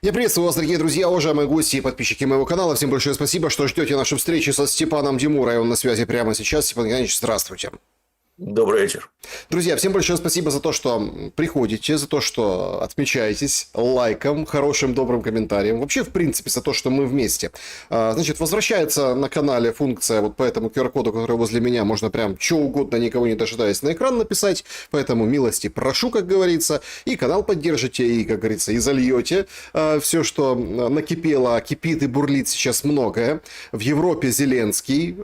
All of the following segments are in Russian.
Я приветствую вас, дорогие друзья, уважаемые гости и подписчики моего канала. Всем большое спасибо, что ждете нашей встречи со Степаном Демурой. Он на связи прямо сейчас. Степан Геннадьевич, здравствуйте. Добрый вечер. Друзья, всем большое спасибо за то, что приходите, за то, что отмечаетесь лайком, хорошим, добрым комментарием. Вообще, в принципе, за то, что мы вместе. Значит, возвращается на канале функция вот по этому QR-коду, который возле меня, можно прям что угодно, никого не дожидаясь, на экран написать. Поэтому милости прошу, как говорится. И канал поддержите, и, как говорится, и зальете все, что накипело, кипит и бурлит сейчас многое. В Европе Зеленский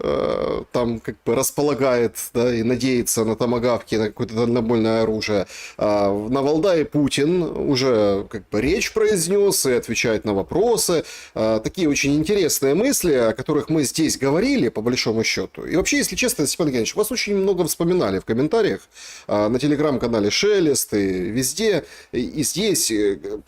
там как бы располагает, да, и надеется на томагавки, на какое-то дальнобойное оружие. На Валдае Путин уже как бы речь произнес и отвечает на вопросы. Такие очень интересные мысли, о которых мы здесь говорили, по большому счету. И вообще, если честно, Степан Геннадьевич, вас очень много вспоминали в комментариях на телеграм-канале Шелест и везде. И здесь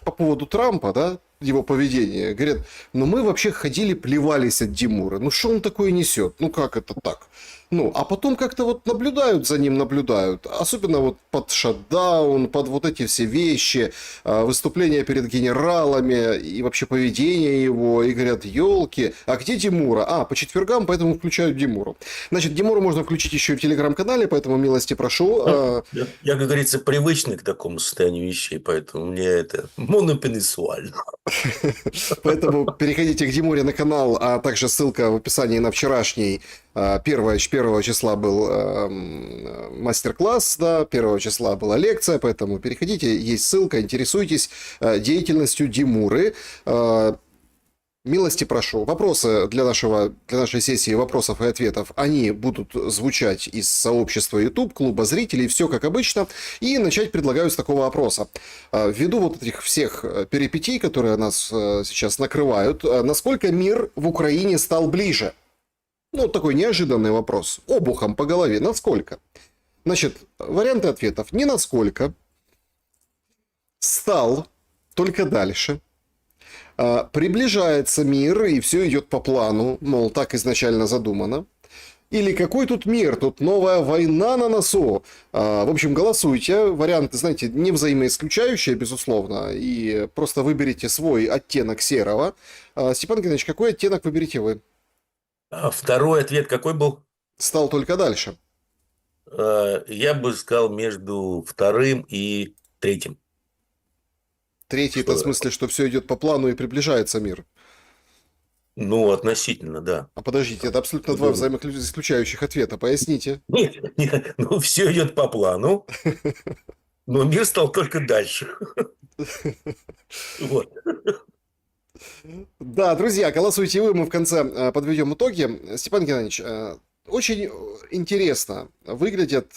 по поводу Трампа, да, его поведение. Говорят, ну мы вообще ходили, плевались от Димура. Ну что он такое несет? Ну как это так? Ну, а потом как-то вот наблюдают за ним, наблюдают. Особенно вот под шатдаун, под вот эти все вещи, выступления перед генералами и вообще поведение его. И говорят, елки, а где Димура? По четвергам, поэтому включают Димуру. Значит, Димуру можно включить еще и в телеграм-канале, поэтому милости прошу. Я, как говорится, привычный к такому состоянию вещей, поэтому мне это монопенесуально. Поэтому переходите к Димуре на канал, а также ссылка в описании на вчерашний. 1 числа был мастер-класс, да, 1 числа была лекция, поэтому переходите, есть ссылка, интересуйтесь деятельностью Димуры. Милости прошу. Вопросы для нашей сессии вопросов и ответов, они будут звучать из сообщества YouTube, клуба зрителей, все как обычно. И начать предлагаю с такого вопроса. Ввиду вот этих всех перипетий, которые нас сейчас накрывают, насколько мир в Украине стал ближе? Ну, такой неожиданный вопрос. Обухом по голове. Насколько? Значит, варианты ответов. Не насколько. Стал. Только дальше. Приближается мир, и все идет по плану. Мол, так изначально задумано. Или какой тут мир? Тут новая война на носу. В общем, голосуйте. Варианты, знаете, не взаимоисключающие, безусловно. И просто выберите свой оттенок серого. Степан Геннадьевич, какой оттенок выберете вы? А второй ответ какой был? Стал только дальше. Я бы сказал между вторым и третьим. Третий, это в Что? смысле, что все идет по плану и приближается мир. Ну, относительно, да. Подождите, это абсолютно два взаимоисключающих ответа. Поясните. Нет, ну все идет по плану, но мир стал только дальше. Вот. Да, друзья, голосуйте вы, мы в конце подведем итоги. Степан Геннадьевич, очень интересно выглядит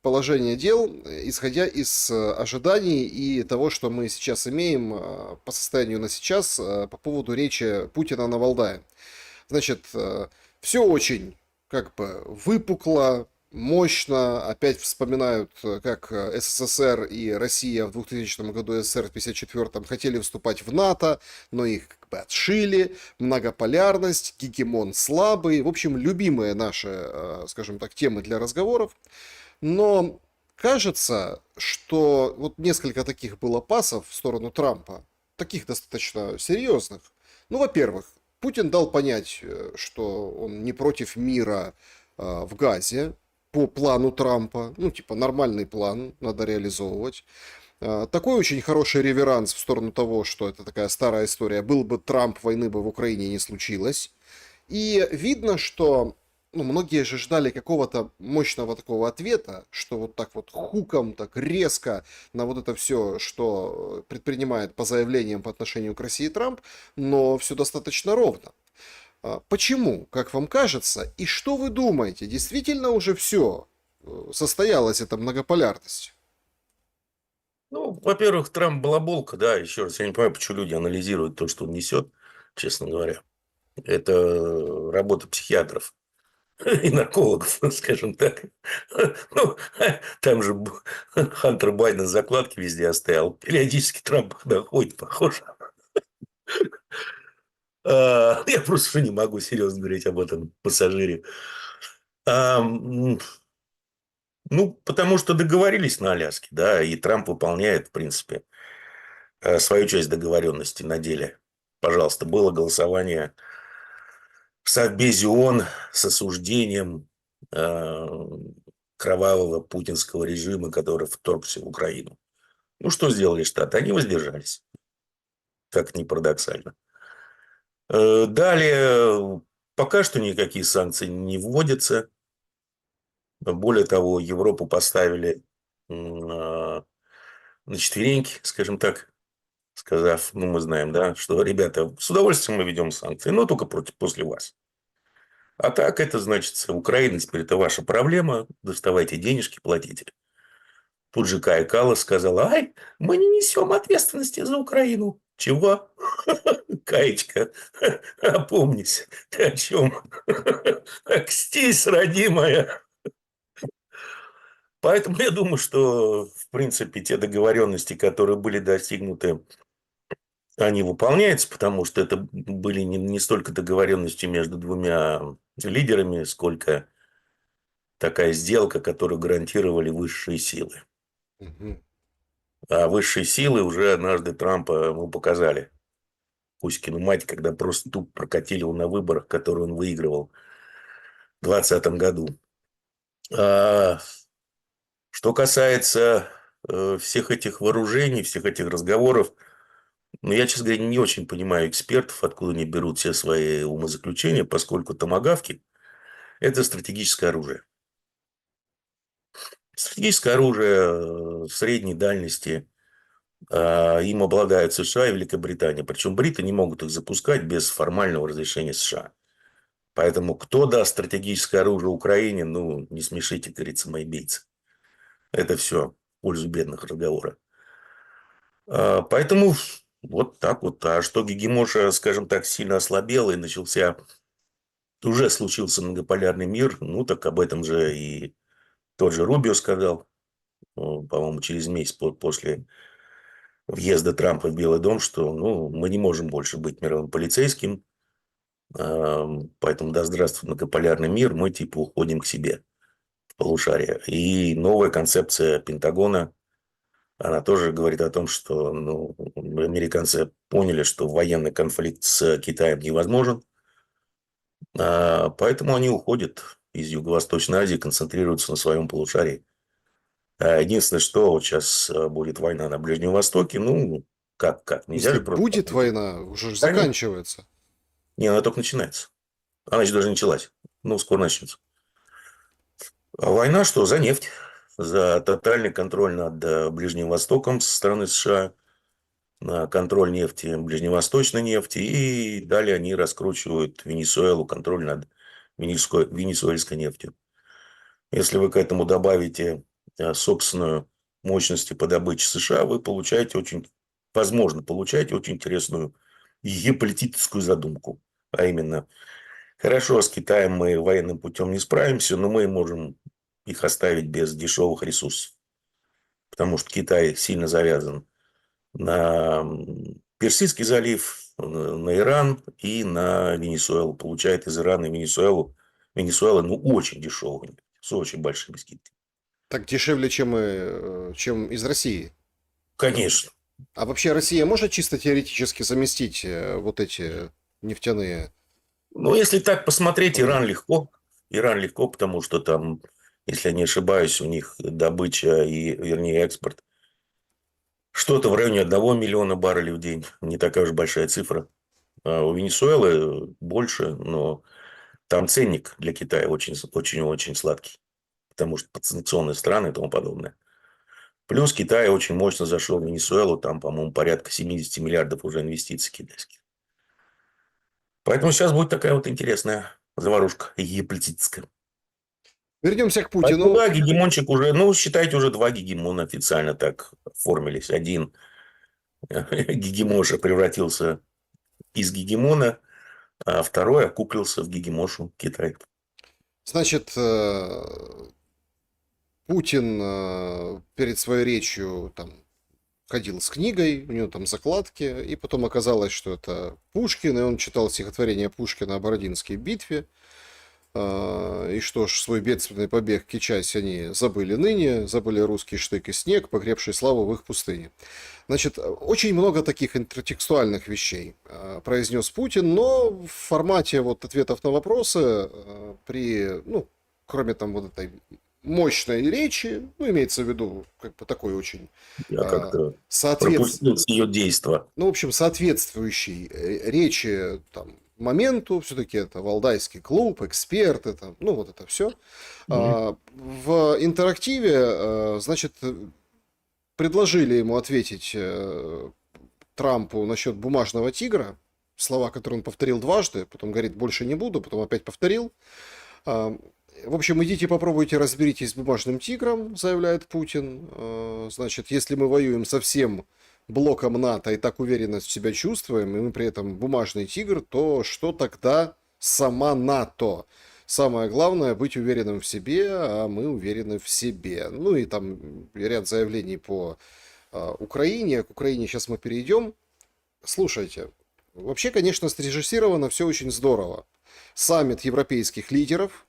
положение дел, исходя из ожиданий и того, что мы сейчас имеем по состоянию на сейчас по поводу речи Путина на Валдае. Значит, все очень как бы выпукло, мощно. Опять вспоминают, как СССР и Россия в 2000 году, СССР в 1954 хотели вступать в НАТО, но их как бы отшили. Многополярность, гегемон слабый. В общем, любимые наши, скажем так, темы для разговоров. Но кажется, что вот несколько таких было пасов в сторону Трампа, таких достаточно серьезных. Ну, во-первых, Путин дал понять, что он не против мира в Газе по плану Трампа. Ну, типа, нормальный план, надо реализовывать. Такой очень хороший реверанс в сторону того, что это такая старая история. Был бы Трамп, войны бы в Украине не случилось. И видно, что многие же ждали какого-то мощного такого ответа, что вот так вот хуком, так резко на вот это все, что предпринимает по заявлениям по отношению к России Трамп, но все достаточно ровно. Почему, как вам кажется, и что вы думаете, действительно уже все состоялась эта многополярность? Ну, во-первых, Трамп балаболка, да, еще раз, я не понимаю, почему люди анализируют то, что он несет, честно говоря. Это работа психиатров и наркологов, скажем так. Ну, там же Хантер Байден закладки везде оставил. Периодически Трамп доходит, похоже. Я просто не могу серьезно говорить об этом пассажире. Ну, потому что договорились на Аляске, да, и Трамп выполняет, в принципе, свою часть договоренности на деле. Пожалуйста, было голосование в Совбезе ООН с осуждением э, кровавого путинского режима, который вторгся в Украину. Ну, что сделали Штаты? Они воздержались, как ни парадоксально. Далее, пока что никакие санкции не вводятся. Более того, Европу поставили на четвереньки, скажем так, сказав, ну, мы знаем, да, что, ребята, с удовольствием мы ведем санкции, но только после вас. А так, это значит, Украина теперь это ваша проблема, доставайте денежки, платите. Тут же Кая Каллас сказала, ай, мы не несем ответственности за Украину. Чего? Каечка, опомнись, ты о чем? Окстись, родимая. Поэтому я думаю, что, в принципе, те договоренности, которые были достигнуты, они выполняются, потому что это были не столько договоренности между двумя лидерами, сколько такая сделка, которую гарантировали высшие силы. Мгм. А высшие силы уже однажды Трампа ему показали. Кузькину мать, когда просто тупо прокатили его на выборах, которые он выигрывал в 2020 году. А что касается всех этих вооружений, всех этих разговоров, ну, я, честно говоря, не очень понимаю экспертов, откуда они берут все свои умозаключения, поскольку томагавки – это стратегическое оружие. Стратегическое оружие средней дальности, им обладают США и Великобритания. Причем бриты не могут их запускать без формального разрешения США. Поэтому кто даст стратегическое оружие Украине, ну, не смешите, как говорится, мои бейцы. Это все в пользу бедных разговора. Поэтому вот так вот. А что Гегемоша, скажем так, сильно ослабела и уже случился многополярный мир, ну, так об этом же и тот же Рубио сказал, по-моему, через месяц после въезда Трампа в Белый дом, что, ну, мы не можем больше быть мировым полицейским, поэтому да здравствует многополярный мир, мы типа уходим к себе в полушарие. И новая концепция Пентагона, она тоже говорит о том, что, ну, американцы поняли, что военный конфликт с Китаем невозможен, поэтому они уходят из Юго-Восточной Азии, концентрируются на своем полушарии. Единственное, что вот сейчас будет война на Ближнем Востоке, ну, как, В нельзя смысле, же просто... будет война, уже ж Да нет, заканчивается. не, она только начинается. Она еще даже началась. Ну, скоро начнется. А война что? За нефть. За тотальный контроль над Ближним Востоком со стороны США. На контроль нефти, ближневосточной нефти. И далее они раскручивают Венесуэлу, контроль над венесуэльской нефтью. Если вы к этому добавите собственную мощности по добыче США, вы получаете возможно, получаете очень интересную геополитическую задумку. А именно, хорошо, с Китаем мы военным путем не справимся, но мы можем их оставить без дешевых ресурсов. Потому что Китай сильно завязан на Персидский залив, на Иран и на Венесуэлу. Получает из Ирана и Венесуэла, ну, очень дешевый, с очень большими скидками. Так дешевле, чем из России. Конечно. А вообще Россия может чисто теоретически заместить вот эти нефтяные Ну, если так посмотреть, Иран продукты? легко. Иран легко, потому что там, если я не ошибаюсь, у них добыча вернее, экспорт что-то в районе 1 миллиона баррелей в день. Не такая уж большая цифра. А у Венесуэлы больше, но там ценник для Китая очень-очень сладкий. Потому что подсанкционные страны и тому подобное. Плюс Китай очень мощно зашел в Венесуэлу. Там, по-моему, порядка 70 миллиардов уже инвестиций китайских. Поэтому сейчас будет такая вот интересная заварушка геополитическая. Вернемся к Поэтому, Путину. да, гегемончик уже, ну, считайте, уже два гегемона официально так оформились. Один гегемоша превратился из гегемона, а второй окуклился в гегемошу Китай. Значит, Путин перед своей речью там ходил с книгой, у него там закладки, и потом оказалось, что это Пушкин, и он читал стихотворение Пушкина о Бородинской битве. И что ж, свой бедственный побег кичась они забыли ныне, забыли русский штык и снег, погребший славу в их пустыне. Значит, очень много таких интертекстуальных вещей произнес Путин, но в формате вот ответов на вопросы при, ну, кроме там вот этой мощной речи, ну, имеется в виду, как бы такой очень Я как-то соответствующий, пропустил ее действо. ну, в общем, соответствующей речи там моменту, все-таки это валдайский клуб, эксперты, там, ну, вот это все. Мгм. В интерактиве, значит, предложили ему ответить Трампу насчет бумажного тигра, слова, которые он повторил дважды, потом говорит, больше не буду, потом опять повторил. В общем, идите попробуйте разберитесь с бумажным тигром, заявляет Путин. Значит, если мы воюем со всем блоком НАТО и так уверенно себя чувствуем, и мы при этом бумажный тигр, то что тогда сама НАТО? Самое главное быть уверенным в себе, а мы уверены в себе. Ну и там ряд заявлений по Украине. К Украине сейчас мы перейдем. Слушайте, вообще, конечно, срежиссировано все очень здорово. Саммит европейских лидеров,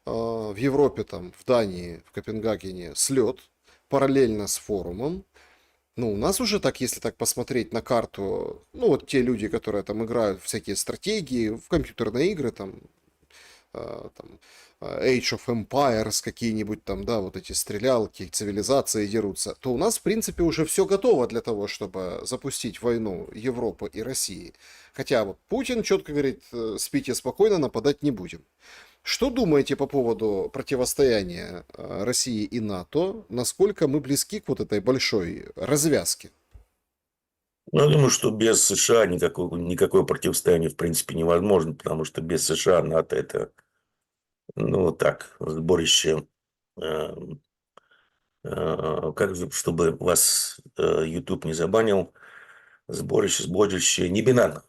в Европе, там, в Дании, в Копенгагене слет, параллельно с форумом. Ну, у нас уже так, если так посмотреть на карту, ну, вот те люди, которые там играют в всякие стратегии, в компьютерные игры, там, Age of Empires какие-нибудь там, да, вот эти стрелялки, цивилизации дерутся, то у нас, в принципе, уже все готово для того, чтобы запустить войну Европы и России. Хотя вот Путин четко говорит, спите спокойно, нападать не будем. Что думаете по поводу противостояния России и НАТО? Насколько мы близки к вот этой большой развязке? Ну, я думаю, что без США никакое противостояние в принципе невозможно, потому что без США НАТО это, ну, так, сборище, э, как же, чтобы вас YouTube не забанил, сборище не бинарно,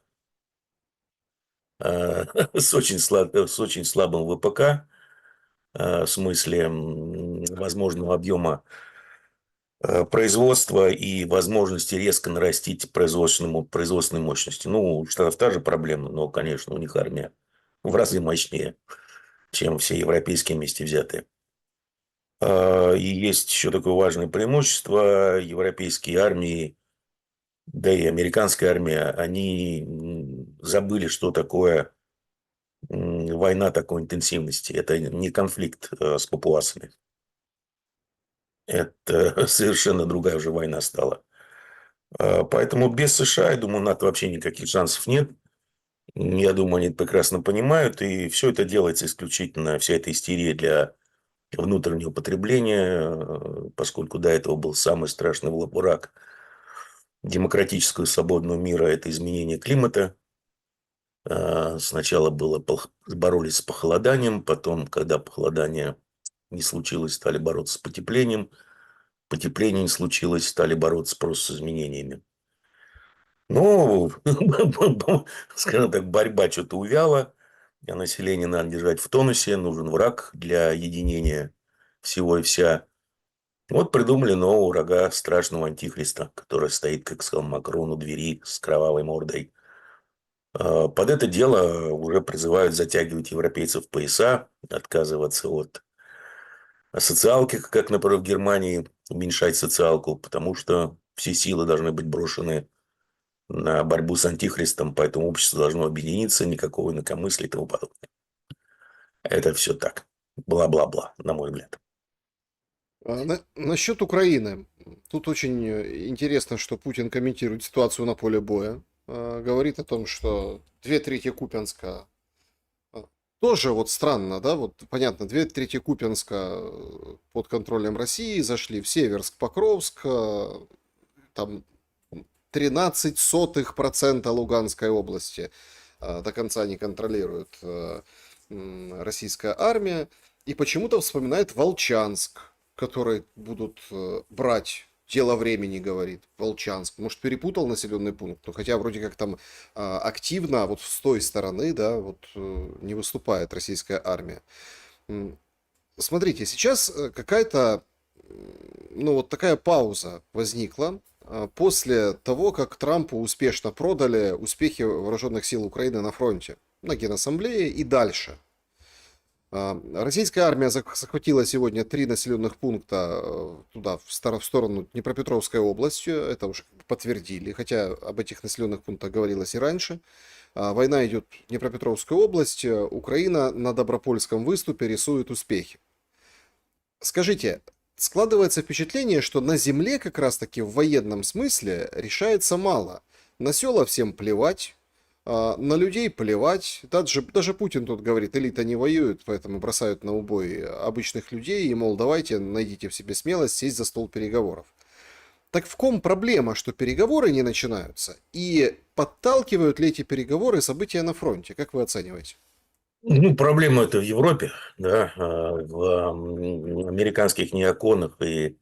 с очень слабым ВПК, в смысле возможного объема производства и возможности резко нарастить производственной мощности. Ну, у Штатов та же проблема, но, конечно, у них армия в разы мощнее, чем все европейские вместе взятые. И есть еще такое важное преимущество. Европейские армии, да и американская армия, они забыли, что такое война такой интенсивности. Это не конфликт с папуасами. Это совершенно другая уже война стала. Поэтому без США, я думаю, НАТО вообще никаких шансов нет. Я думаю, они это прекрасно понимают. И все это делается исключительно, вся эта истерия для внутреннего потребления, поскольку до этого был самый страшный враг демократического и свободного мира – это изменение климата. Сначала боролись с похолоданием, потом, когда похолодание не случилось, стали бороться с потеплением. Потепление не случилось, стали бороться просто с изменениями. Ну, скажем так, борьба что-то увяла, а население надо держать в тонусе, нужен враг для единения всего и вся. Вот придумали нового врага, страшного антихриста, который стоит, как сказал Макрон, у двери с кровавой мордой. Под это дело уже призывают затягивать европейцев в пояса, отказываться от социалки, как, например, в Германии, уменьшать социалку, потому что все силы должны быть брошены на борьбу с антихристом, поэтому общество должно объединиться, никакого инакомыслия и тому подобное. Это все так. Бла-бла-бла, на мой взгляд. Насчет Украины. Тут очень интересно, что Путин комментирует ситуацию на поле боя. Говорит о том, что 2/3 Купянска тоже вот странно, да, вот понятно, 2/3 Купянска под контролем России, зашли в Северск, Покровск, там 0,13% Луганской области до конца не контролирует российская армия. И почему-то вспоминает Волчанск, который будут брать. Дело времени, говорит, Волчанск. Может, перепутал населенный пункт, но хотя вроде как там активно вот с той стороны, да, вот не выступает российская армия. Смотрите, сейчас какая-то, ну вот такая пауза возникла после того, как Трампу успешно продали успехи вооруженных сил Украины на фронте, на Генассамблее и дальше. Российская армия захватила сегодня 3 населенных пункта туда, в сторону Днепропетровской области. Это уже подтвердили, хотя об этих населенных пунктах говорилось и раньше. Война идет в Днепропетровской области. Украина на Добропольском выступе рисует успехи. Скажите, складывается впечатление, что на земле как раз-таки в военном смысле решается мало. На села всем плевать, на людей плевать. Даже Путин тут говорит, элита не воюет, поэтому бросают на убой обычных людей и, мол, давайте найдите в себе смелость сесть за стол переговоров. Так в ком проблема, что переговоры не начинаются? И подталкивают ли эти переговоры события на фронте? Как вы оцениваете? Ну, проблема это в Европе, да, в американских неоконах и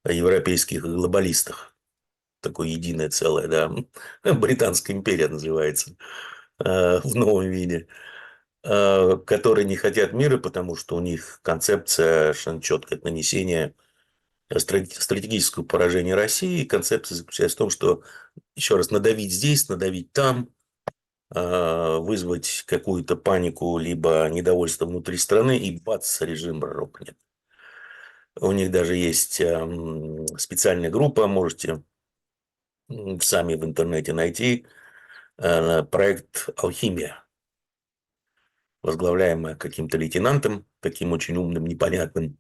европейских глобалистах. Такое единое целое, да. Британская империя называется в новом виде. Которые не хотят мира, потому что у них концепция совершенно четкая, это нанесение стратегического поражения России. Концепция заключается в том, что, еще раз, надавить здесь, надавить там, вызвать какую-то панику, либо недовольство внутри страны, и бац, режим рухнет. У них даже есть специальная группа, можете сами в интернете найти, проект «Алхимия», возглавляемая каким-то лейтенантом, таким очень умным, непонятным.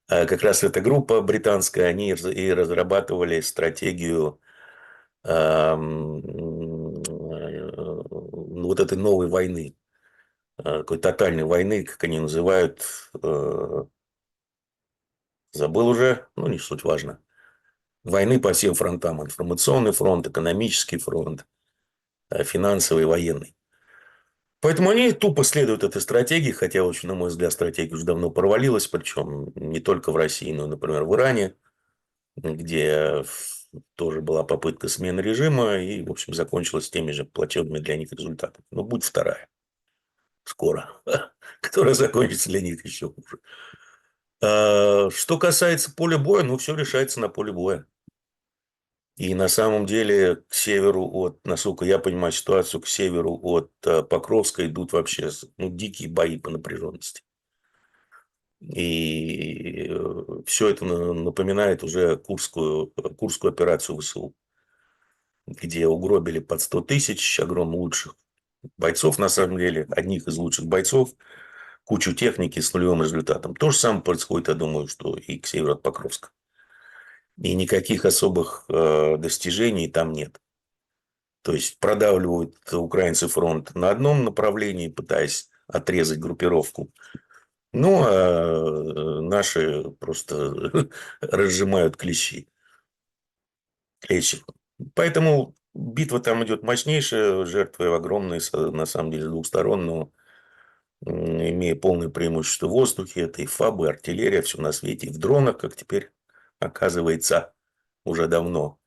Как раз эта группа британская, они и разрабатывали стратегию вот этой новой войны, такой тотальной войны, как они называют, забыл уже, ну не суть важно. Войны по всем фронтам: информационный фронт, экономический фронт, финансовый, военный. Поэтому они тупо следуют этой стратегии, хотя, очень, на мой взгляд, стратегия уже давно провалилась, причем не только в России, но, например, в Иране, где тоже была попытка смены режима и, в общем, закончилась теми же плачевными для них результатами. Но будет вторая скоро, которая закончится для них еще хуже. Что касается поля боя, ну, все решается на поле боя. И на самом деле к северу от, насколько я понимаю ситуацию, к северу от Покровска идут вообще дикие бои по напряженности. И все это напоминает уже Курскую операцию ВСУ, где угробили под 100 тысяч огромно лучших бойцов, на самом деле, одних из лучших бойцов, кучу техники с нулевым результатом. То же самое происходит, я думаю, что и к северу от Покровска. И никаких особых достижений там нет. То есть продавливают украинцы фронт на одном направлении, пытаясь отрезать группировку. Ну, а наши просто разжимают клещи. Поэтому битва там идет мощнейшая, жертвы огромные, на самом деле, с двух сторон, но имея полное преимущество в воздухе, это и ФАБы, и артиллерия, все на свете, и в дронах, как теперь оказывается, уже давно.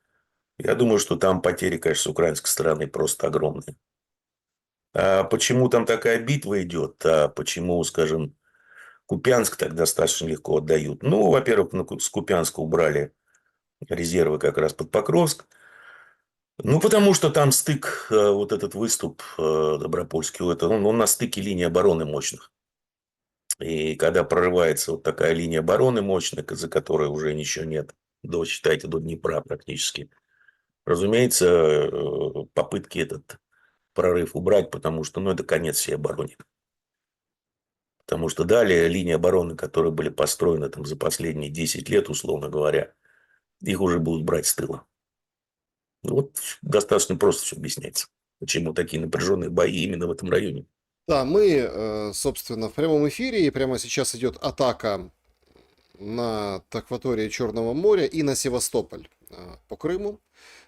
Я думаю, что там потери, конечно, с украинской стороны просто огромные. А почему там такая битва идет? А почему, скажем, Купянск так достаточно легко отдают? Ну, во-первых, с Купянска убрали резервы как раз под Покровск. Ну, потому что там стык, вот этот выступ Добропольский, он на стыке линии обороны мощных. И когда прорывается вот такая линия обороны мощная, за которой уже ничего нет, считайте, до Днепра практически, разумеется, попытки этот прорыв убрать, потому что, это конец всей обороне. Потому что далее линии обороны, которые были построены там за последние 10 лет, условно говоря, их уже будут брать с тыла. Вот достаточно просто все объясняется. Почему такие напряженные бои именно в этом районе. Да, мы, собственно, в прямом эфире, и прямо сейчас идет атака на акватории Черного моря и на Севастополь по Крыму.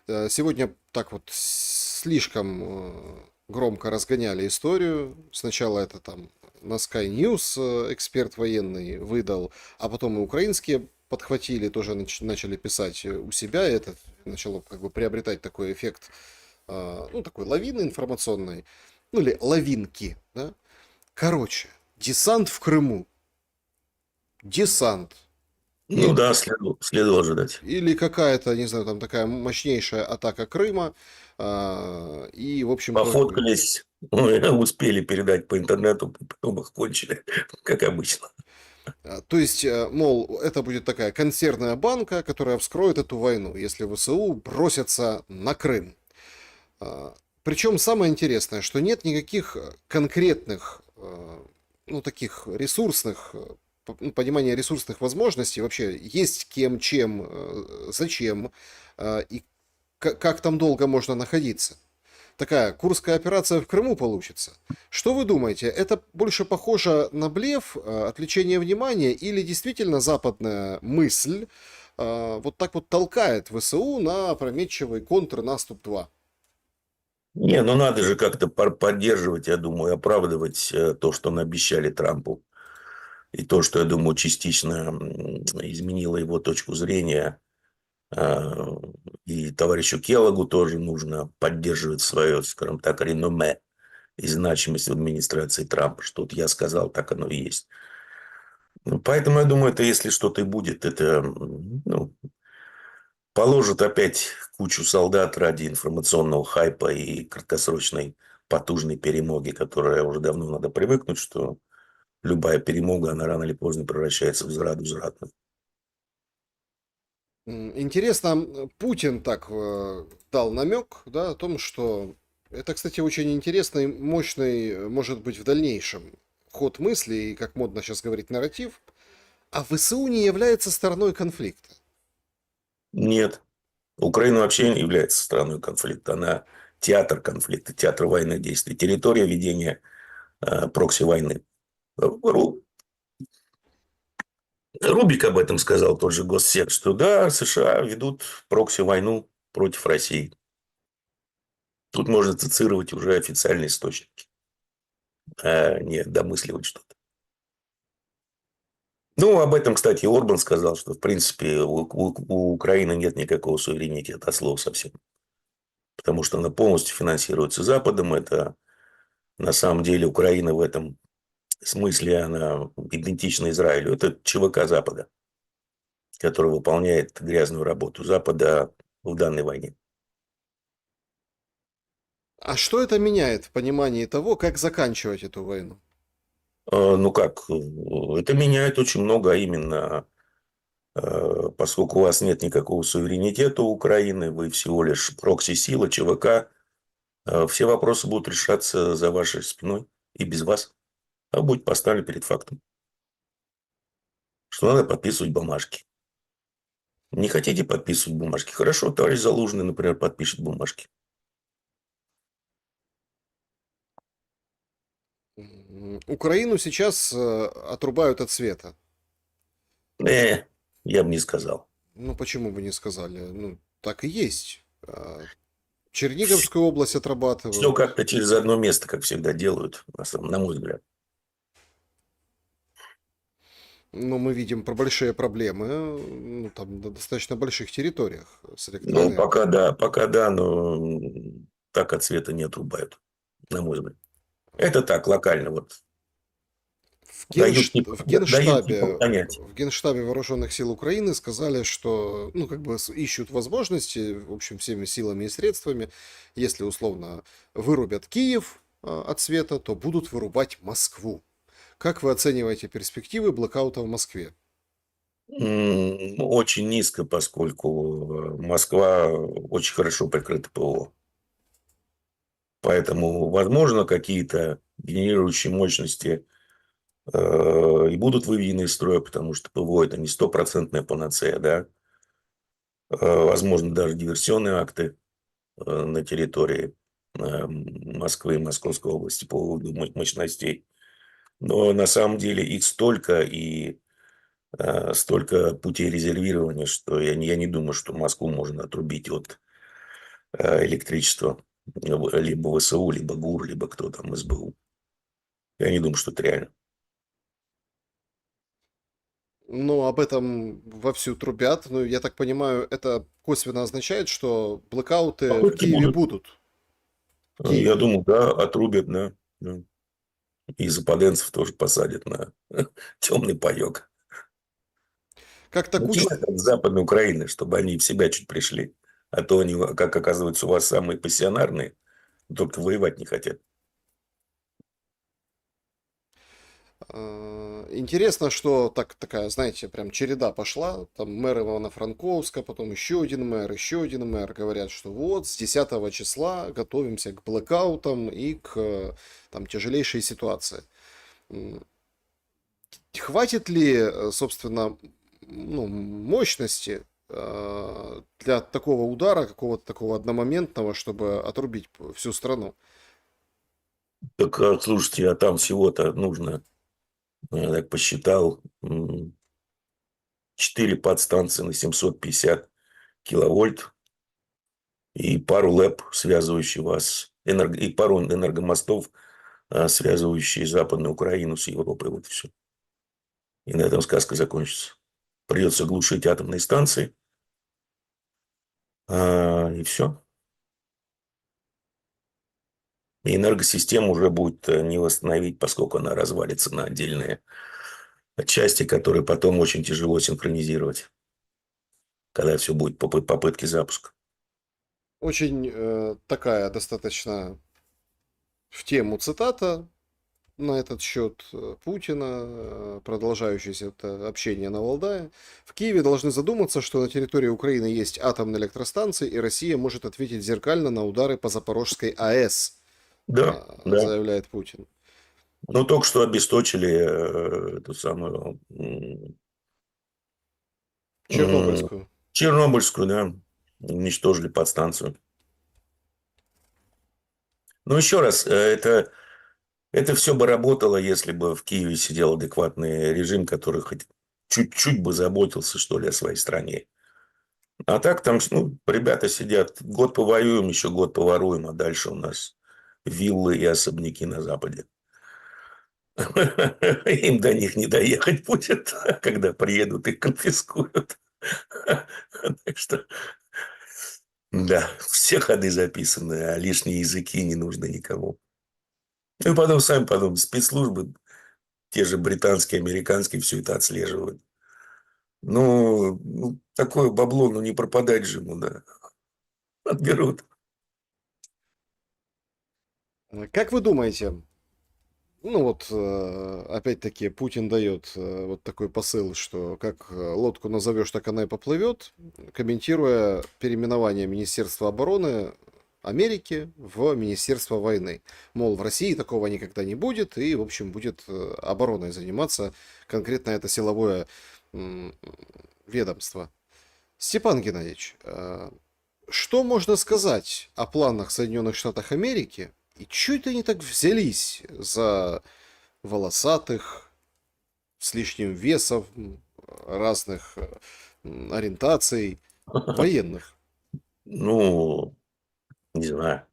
Сегодня так вот слишком громко разгоняли историю. Сначала это там на Sky News эксперт военный выдал, а потом и украинские подхватили, тоже начали писать у себя. Это начало как бы приобретать такой эффект, такой лавины информационной, или лавинки, да? Короче, десант в Крыму. Десант. Ну да, следовало ожидать. Или какая-то, не знаю, там такая мощнейшая атака Крыма. И, в общем, Пофоткались Успели передать по интернету, потом их кончили, как обычно. То есть, мол, это будет такая консервная банка, которая вскроет эту войну, если ВСУ бросятся на Крым. Причем самое интересное, что нет никаких конкретных, ну, таких ресурсных, понимания ресурсных возможностей, вообще есть кем, чем, зачем, и как там долго можно находиться. Такая курская операция в Крыму получится. Что вы думаете, это больше похоже на блеф, отвлечение внимания или действительно западная мысль вот так вот толкает ВСУ на опрометчивый контрнаступ 2? Не, ну надо же как-то поддерживать, я думаю, оправдывать то, что наобещали Трампу. И то, что, я думаю, частично изменило его точку зрения. А, И товарищу Келлогу тоже нужно поддерживать свое, скажем так, реноме и значимость в администрации Трампа. Что вот я сказал, так оно и есть. Ну, поэтому я думаю, это если что-то и будет, это ну, положит опять кучу солдат ради информационного хайпа и краткосрочной потужной перемоги, которая уже давно надо привыкнуть, что любая перемога, она рано или поздно превращается в зраду зратную. Интересно, Путин так дал намек, да, о том, что это, кстати, очень интересный, мощный, может быть, в дальнейшем ход мысли и, как модно сейчас говорить, нарратив, а ВСУ не является стороной конфликта. Нет, Украина вообще не является страной конфликта. Она театр конфликта, театр военных действий, территория ведения прокси-войны. Рубик об этом сказал, тот же Госсек, что да, США ведут прокси-войну против России. Тут можно цитировать уже официальные источники, а не домысливать что-то. Ну, об этом, кстати, Орбан сказал, что, в принципе, у Украины нет никакого суверенитета от слова совсем. Потому что она полностью финансируется Западом. Это, на самом деле, Украина в этом смысле, она идентична Израилю. Это ЧВК Запада, который выполняет грязную работу Запада в данной войне. А что это меняет в понимании того, как заканчивать эту войну? Ну как, это меняет очень много, а именно, поскольку у вас нет никакого суверенитета у Украины, вы всего лишь прокси-сила, ЧВК, все вопросы будут решаться за вашей спиной и без вас. А будет поставлен перед фактом, что надо подписывать бумажки. Не хотите подписывать бумажки? Хорошо, товарищ Залужный, например, подпишет бумажки. Украину сейчас отрубают от света. Я бы не сказал. Ну, почему бы не сказали? Ну, так и есть. Черниговскую область Все отрабатывают. как-то через одно место, как всегда делают, на мой взгляд. Но мы видим про большие проблемы, ну, там на достаточно больших территориях с Ну, электроэнергией. пока да, но так от света не отрубают, на мой взгляд. Это так, локально вот. Дают типа понять. В Генштабе Вооруженных сил Украины сказали, что, ну, как бы ищут возможности, в общем, всеми силами и средствами, если условно вырубят Киев от света, то будут вырубать Москву. Как вы оцениваете перспективы блокаута в Москве? Очень низко, поскольку Москва очень хорошо прикрыта ПВО. Поэтому, возможно, какие-то генерирующие мощности и будут выведены из строя, потому что ПВО это не стопроцентная панацея, да. Возможно, даже диверсионные акты на территории Москвы и Московской области по поводу мощностей. Но на самом деле их столько и столько путей резервирования, что я не думаю, что Москву можно отрубить от электричества либо ВСУ, либо ГУР, либо кто там, СБУ. Я не думаю, что это реально. Ну, об этом вовсю трубят. Ну, я так понимаю, это косвенно означает, что блэкауты в Попытки Киеве будут. будут. В Я Киеве. думаю, да, отрубят, да. Да. И западенцев тоже посадят на темный паек. Как-то куча... Начинать от Западной Украины, чтобы они в себя чуть пришли. А то они, как оказывается, у вас самые пассионарные, только воевать не хотят. Интересно, что такая, знаете, прям череда пошла. Там мэр Ивано-Франковска, потом еще один мэр. Говорят, что вот с 10 числа готовимся к блэкаутам и к там, тяжелейшей ситуации. М, Хватит ли, собственно, ну, мощности для такого удара, какого-то такого одномоментного, чтобы отрубить всю страну? Так, слушайте, а там всего-то нужно, я так посчитал, 4 подстанции на 750 киловольт и пару ЛЭП, связывающие вас, и пару энергомостов, связывающие Западную Украину с Европой. Вот и все. И на этом сказка закончится. Придется глушить атомные станции, и все. И энергосистему уже будет не восстановить, поскольку она развалится на отдельные части, которые потом очень тяжело синхронизировать, когда все будет попытки запуска. Очень такая достаточно в тему цитата на этот счет Путина, продолжающееся это общение на Валдае. В Киеве должны задуматься, что на территории Украины есть атомные электростанции, и Россия может ответить зеркально на удары по Запорожской АЭС, Да, да. заявляет Путин. Ну, только что обесточили эту самую Чернобыльскую. Чернобыльскую, да, уничтожили подстанцию. Но еще раз, это все бы работало, если бы в Киеве сидел адекватный режим, который хоть чуть-чуть бы заботился, что ли, о своей стране. А так там, ну, ребята сидят, год повоюем, еще год поворуем, а дальше у нас виллы и особняки на Западе. Им до них не доехать будет, когда приедут, их конфискуют. Так что, да, все ходы записаны, а лишние языки не нужны никому. Ну, и потом, сами подумайте, спецслужбы, те же британские, американские, все это отслеживают. Ну, такое бабло, ну, не пропадать же ему, да. Отберут. Как вы думаете, ну вот, опять-таки, Путин дает вот такой посыл, что как лодку назовешь, так она и поплывет, комментируя переименование Министерства обороны Америки в Министерство войны. Мол, в России такого никогда не будет, и, в общем, будет обороной заниматься конкретно это силовое м, ведомство. Степан Геннадьевич, что можно сказать о планах Соединенных Штатов Америки и чё это они так взялись за волосатых, с лишним весом, разных ориентаций, военных? Ну, не знаю.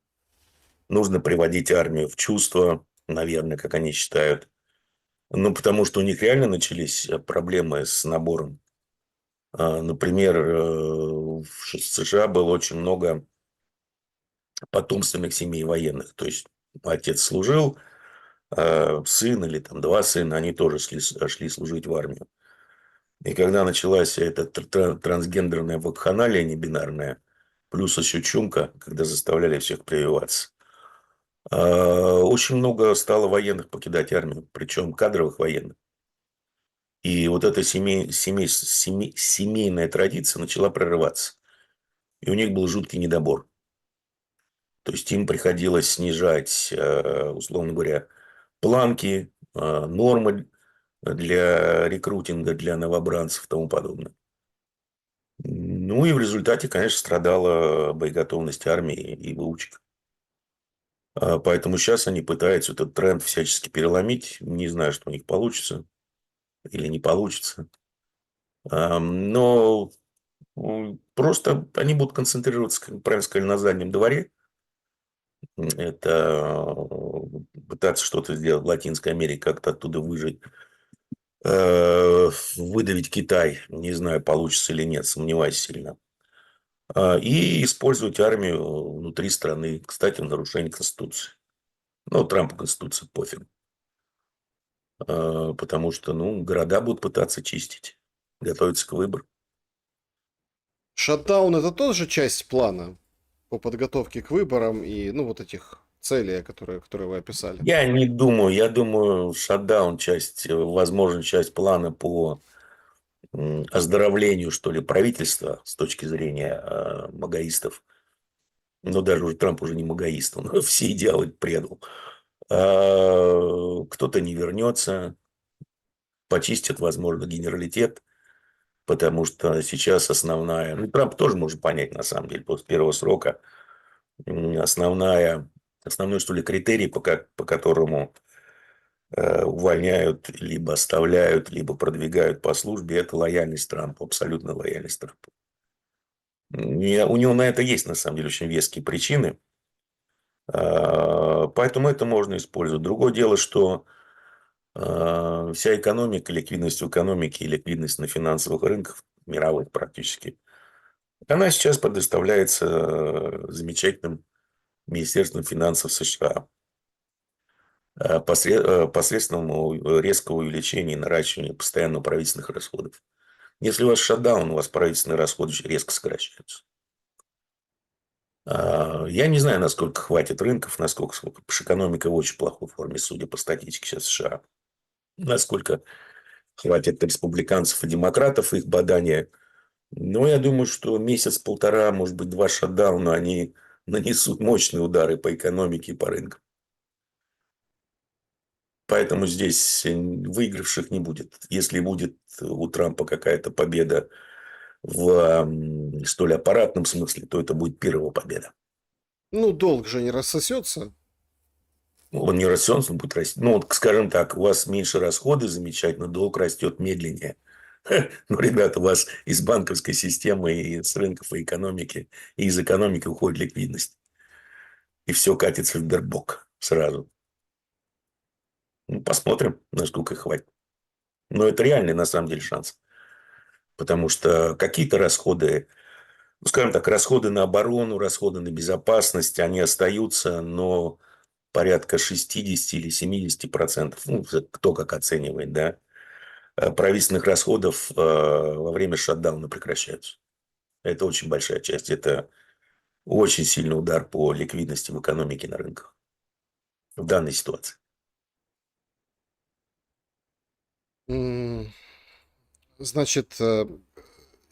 Нужно приводить армию в чувство, наверное, как они считают. Ну, потому что у них реально начались проблемы с набором. Например, в США было очень много потомственных семей военных. То есть, отец служил, сын или там два сына, они тоже шли служить в армию. И когда началась эта трансгендерная вакханалия небинарная, плюс еще чумка, когда заставляли всех прививаться, очень много стало военных покидать армию, причем кадровых военных. И вот эта семейная традиция начала прорываться. И у них был жуткий недобор. То есть им приходилось снижать, условно говоря, планки, нормы для рекрутинга, для новобранцев и тому подобное. Ну и в результате, конечно, страдала боеготовность армии и выучка. Поэтому сейчас они пытаются этот тренд всячески переломить. Не знаю, что у них получится или не получится. Но просто они будут концентрироваться, как правильно сказали, на заднем дворе. Это пытаться что-то сделать в Латинской Америке, как-то оттуда выжить. Выдавить Китай. Не знаю, получится или нет, сомневаюсь сильно. И использовать армию внутри страны. Кстати, в нарушении Конституции. Ну, Трампу Конституция пофиг. Потому что, ну, города будут пытаться чистить. Готовиться к выборам. Шатдаун это тоже часть плана по подготовке к выборам и, ну, вот этих цели, которые вы описали? Я не думаю, я думаю, шатдаун часть, возможно, часть плана по оздоровлению, что ли, правительства с точки зрения магаистов. Но даже уже Трамп уже не магаист, он все идеалы предал. Кто-то не вернется, почистят, возможно, генералитет, потому что сейчас основная... Ну, Трамп тоже может понять, на самом деле, после первого срока. Основной, что ли, критерий, по которому увольняют, либо оставляют, либо продвигают по службе, это лояльность Трампу, абсолютно лояльность Трампу. У него на это есть, на самом деле, очень веские причины. Поэтому это можно использовать. Другое дело, что вся экономика, ликвидность в экономике и ликвидность на финансовых рынках, мировых практически, она сейчас предоставляется замечательным Министерством финансов США посредством резкого увеличения и наращивания постоянно правительственных расходов. Если у вас шатдаун, у вас правительственные расходы очень резко сокращаются. Я не знаю, насколько хватит рынков, насколько, потому что экономика в очень плохой форме, судя по статистике сейчас США. Насколько хватит республиканцев и демократов, их бадания. Но я думаю, что месяц-полтора, может быть, два шатдауна, они нанесут мощные удары по экономике и по рынкам. Поэтому здесь выигравших не будет. Если будет у Трампа какая-то победа в столь аппаратном смысле, то это будет первая победа. Ну, долг же не рассосется. Он не растет, он будет расти. Ну, вот, скажем так, у вас меньше расходы, замечательно, долг растет медленнее. Ну, ребята, у вас из банковской системы, и с рынков, и экономики, и из экономики уходит ликвидность. И все катится в бербок сразу. Ну, посмотрим, насколько их хватит. Но это реальный, на самом деле, шанс. Потому что какие-то расходы, ну, скажем так, расходы на оборону, расходы на безопасность, они остаются, но порядка 60 или 70%, ну, кто как оценивает, да, правительственных расходов во время шатдауна прекращаются. Это очень большая часть. Это очень сильный удар по ликвидности в экономике на рынках в данной ситуации. М, Значит,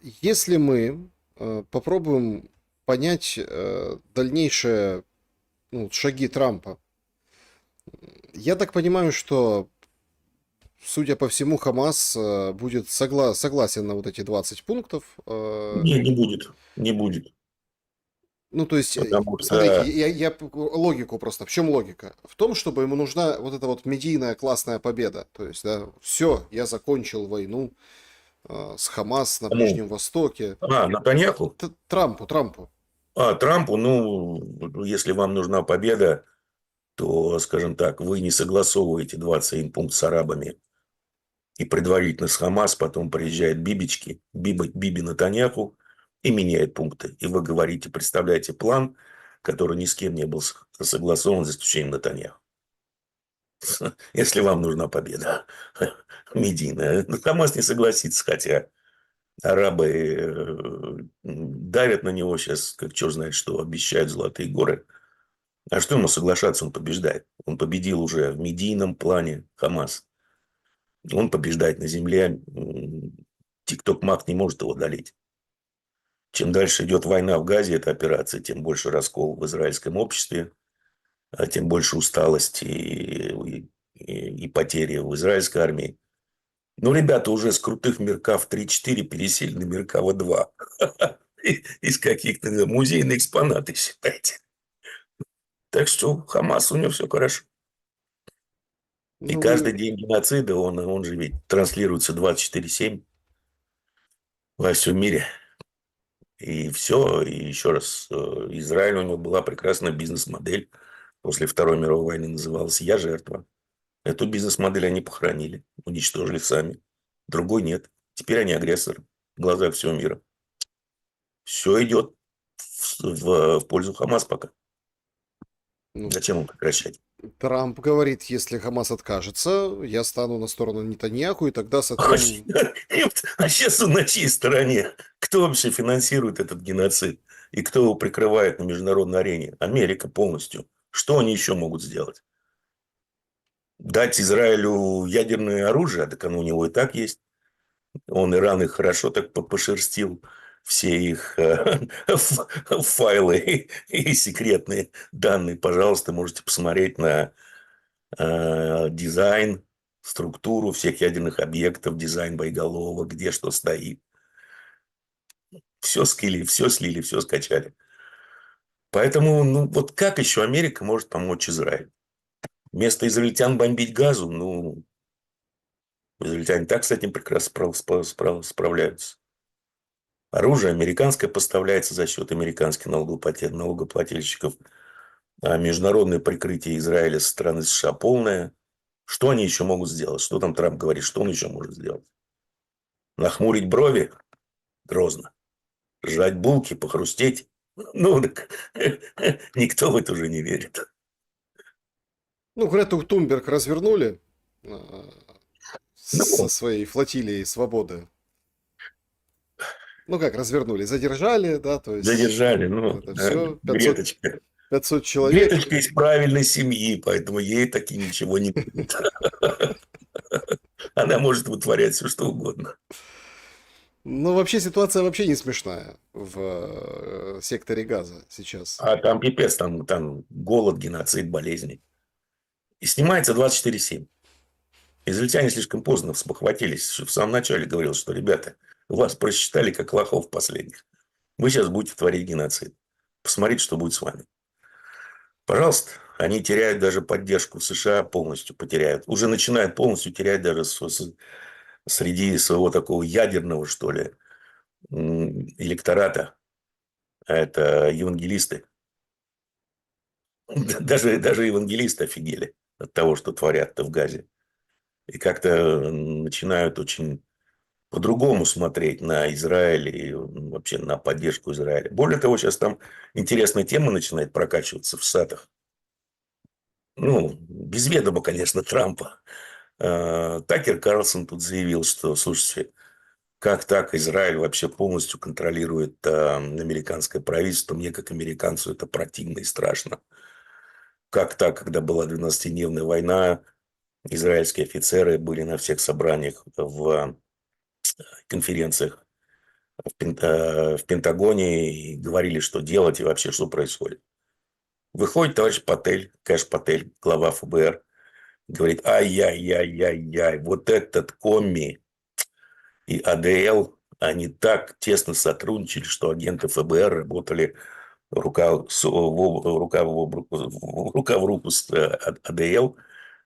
если мы попробуем понять дальнейшие, ну, шаги Трампа, я так понимаю, что, судя по всему, Хамас будет согласен на вот эти 20 пунктов. Не будет. Не будет. Ну, то есть, Потому смотрите, что логику просто. В чем логика? В том, чтобы ему нужна вот эта вот медийная классная победа. То есть, да, все, я закончил войну с Хамас на кому? Ближнем Востоке. Натаньяху? Трампу. Трампу, ну, если вам нужна победа, то, скажем так, вы не согласовываете 27 пунктов с арабами и предварительно с Хамас, потом приезжает Биби Натаньяху и меняет пункты. И вы говорите, представляете план, который ни с кем не был согласован, за исключением Натаньяху. Если вам нужна победа медийная. Хамас не согласится, хотя арабы давят на него сейчас, как черт знает что, обещают золотые горы. А что ему соглашаться, он побеждает. Он победил уже в медийном плане Хамас. Он побеждает на земле. Тикток-маг не может его одолеть. Чем дальше идет война в Газе, эта операция, тем больше раскол в израильском обществе, тем больше усталости и потери в израильской армии. Ну, ребята уже с крутых Меркав 3-4 пересели на Меркава 2. Из каких-то музейных экспонатов, считайте. Так что Хамас, у него все хорошо. И Ну, каждый день геноцида, он же ведь транслируется 24/7 во всем мире. И все, и еще раз, Израиль, у него была прекрасная бизнес-модель. После Второй мировой войны называлась «Я жертва». Эту бизнес-модель они похоронили, уничтожили сами. Другой нет. Теперь они агрессоры в глазах всего мира. Все идет в пользу Хамас пока. ну, Зачем им прекращать? Трамп говорит, если Хамас откажется, я стану на сторону Нетаньяху, и тогда А сотрем... сейчас он на чьей стороне? Кто вообще финансирует этот геноцид? И кто его прикрывает на международной арене? Америка полностью. Что они еще могут сделать? Дать Израилю ядерное оружие, а так оно у него и так есть. Он Иран их хорошо так пошерстил, все их файлы и секретные данные. Пожалуйста, можете посмотреть на дизайн, структуру всех ядерных объектов, дизайн боеголовок, где что стоит. Все слили, все скачали. Поэтому, ну, вот как еще Америка может помочь Израилю? Вместо израильтян бомбить Газу, ну, израильтяне так с этим прекрасно справляются. Оружие американское поставляется за счет американских налогоплательщиков. А международное прикрытие Израиля со стороны США полное. Что они еще могут сделать? Что там Трамп говорит? Что он еще может сделать? Нахмурить брови? Грозно. Сжать булки, похрустеть? Ну, так никто в это уже не верит. Ну, Грету Тунберг развернули со Ну, своей флотилией свободы. Ну, как развернули? Задержали, да, то есть задержали. Ну, это да, все, 500, Греточка. 500 человек. Греточка из правильной семьи, поэтому ей таки ничего не будет. Она может вытворять все, что угодно. Ну, вообще ситуация вообще не смешная в секторе Газа сейчас. А там пипец, там голод, геноцид, болезни. И снимается 24/7. Израильтяне слишком поздно спохватились. В самом начале говорил, что, ребята, вас просчитали как лохов последних. Вы сейчас будете творить геноцид. Посмотрите, что будет с вами. Пожалуйста, они теряют даже поддержку США, полностью потеряют. Уже начинают полностью терять даже среди своего такого ядерного, что ли, электората. Это евангелисты. Даже евангелисты офигели от того, что творят-то в Газе. И как-то начинают очень по-другому смотреть на Израиль и вообще на поддержку Израиля. Более того, сейчас там интересная тема начинает прокачиваться в Штатах. Ну, без ведома, конечно, Трампа. Такер Карлсон тут заявил, что, слушайте, как так Израиль вообще полностью контролирует американское правительство? Мне, как американцу, это противно и страшно. Как так, когда была 12-дневная война, израильские офицеры были на всех собраниях в конференциях в Пентагоне и говорили, что делать и вообще, что происходит. Выходит товарищ Патель, Кэш Патель, глава ФБР, говорит, ай-яй-яй-яй-яй, вот этот комми и АДЛ, они так тесно сотрудничали, что агенты ФБР работали рука в руку с АДЛ,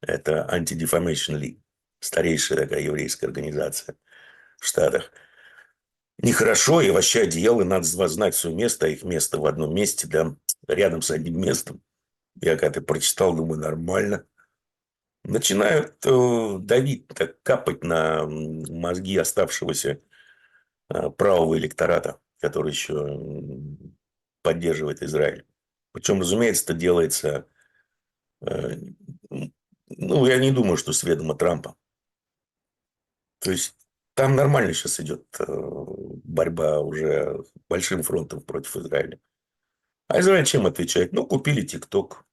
это Anti-Defamation League, старейшая такая еврейская организация в Штатах. Нехорошо, и вообще одеяло, надо знать свое место, а их место в одном месте, да, рядом с одним местом. Я когда-то прочитал, думаю, нормально. Начинают давить, так, капать на мозги оставшегося правого электората, который еще поддерживает Израиль. Причем, разумеется, это делается, э, ну, я не думаю, что с ведома Трампа. То есть там нормально сейчас идет борьба уже большим фронтом против Израиля. А Израиль чем отвечает? Ну, купили ТикТок,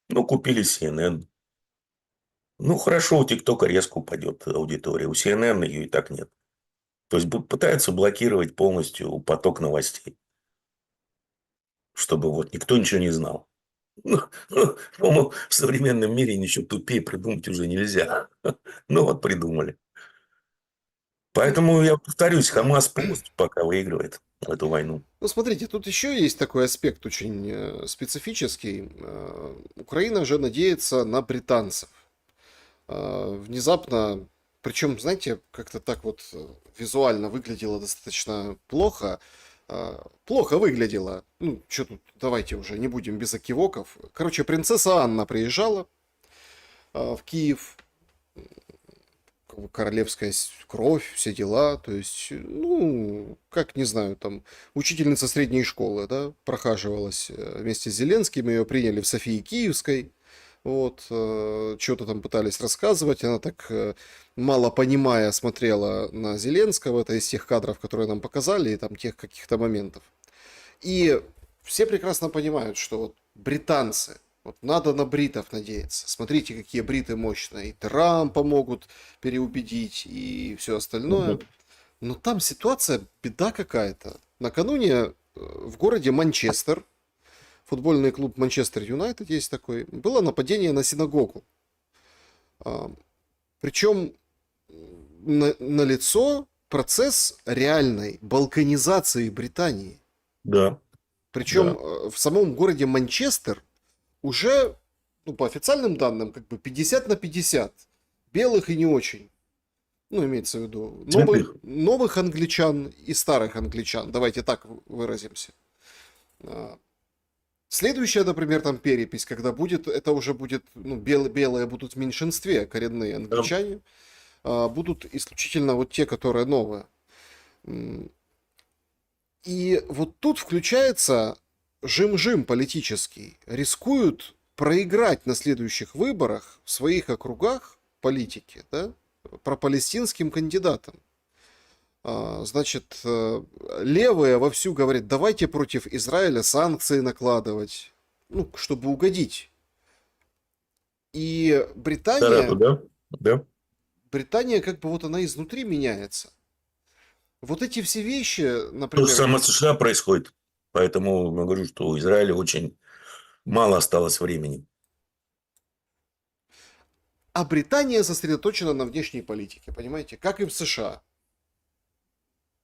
ну, купили CNN. Ну, хорошо, у ТикТока резко упадет аудитория. У CNN ее и так нет. То есть пытаются блокировать полностью поток новостей, чтобы вот никто ничего не знал. По-моему, в современном мире ничего тупее придумать уже нельзя. Ну, вот придумали. Ну, Поэтому я повторюсь, Хамас полностью пока выигрывает эту войну. ну, смотрите, тут еще есть такой аспект очень специфический. Украина же надеется на британцев. Внезапно, причем, знаете, как-то так вот визуально выглядело достаточно плохо. Плохо выглядело. Ну, что тут, давайте уже не будем без окивоков. Короче, принцесса Анна приезжала в Киев, как бы королевская кровь, все дела. То есть, ну, как, не знаю, там, учительница средней школы, да, прохаживалась вместе с Зеленским, ее приняли в Софии Киевской. Вот, что-то там пытались рассказывать, она так, мало понимая, смотрела на Зеленского, это из тех кадров, которые нам показали, и там тех каких-то моментов. И все прекрасно понимают, что вот британцы Вот надо на бритов надеяться. Смотрите, какие бриты мощные. И Трампа могут переубедить, и все остальное. Мгм. Но там ситуация, беда какая-то. Накануне в городе Манчестер, футбольный клуб Манчестер Юнайтед есть такой, было нападение на синагогу. А, Причем на лицо процесс реальной балканизации Британии. Да, Причем да. в самом городе Манчестер уже, ну, по официальным данным, как бы 50 на 50. Белых и не очень. Ну, имеется в виду Святых. новых англичан и старых англичан. Давайте так выразимся. А, Следующая, например, там перепись, когда будет, это уже будет, ну, белые будут в меньшинстве, коренные Да. англичане, будут исключительно вот те, которые новые. И вот тут включается жим-жим политический. Рискуют проиграть на следующих выборах в своих округах политики, да, пропалестинским кандидатам. Значит, левые вовсю говорят, давайте против Израиля санкции накладывать, ну, чтобы угодить. И Тарату, Британия, да? Да. Британия как бы вот она изнутри меняется. Вот эти все вещи, То же например, самое в США происходит. Поэтому я говорю, что у Израиля очень мало осталось времени. а Британия сосредоточена на внешней политике, понимаете, как и в США.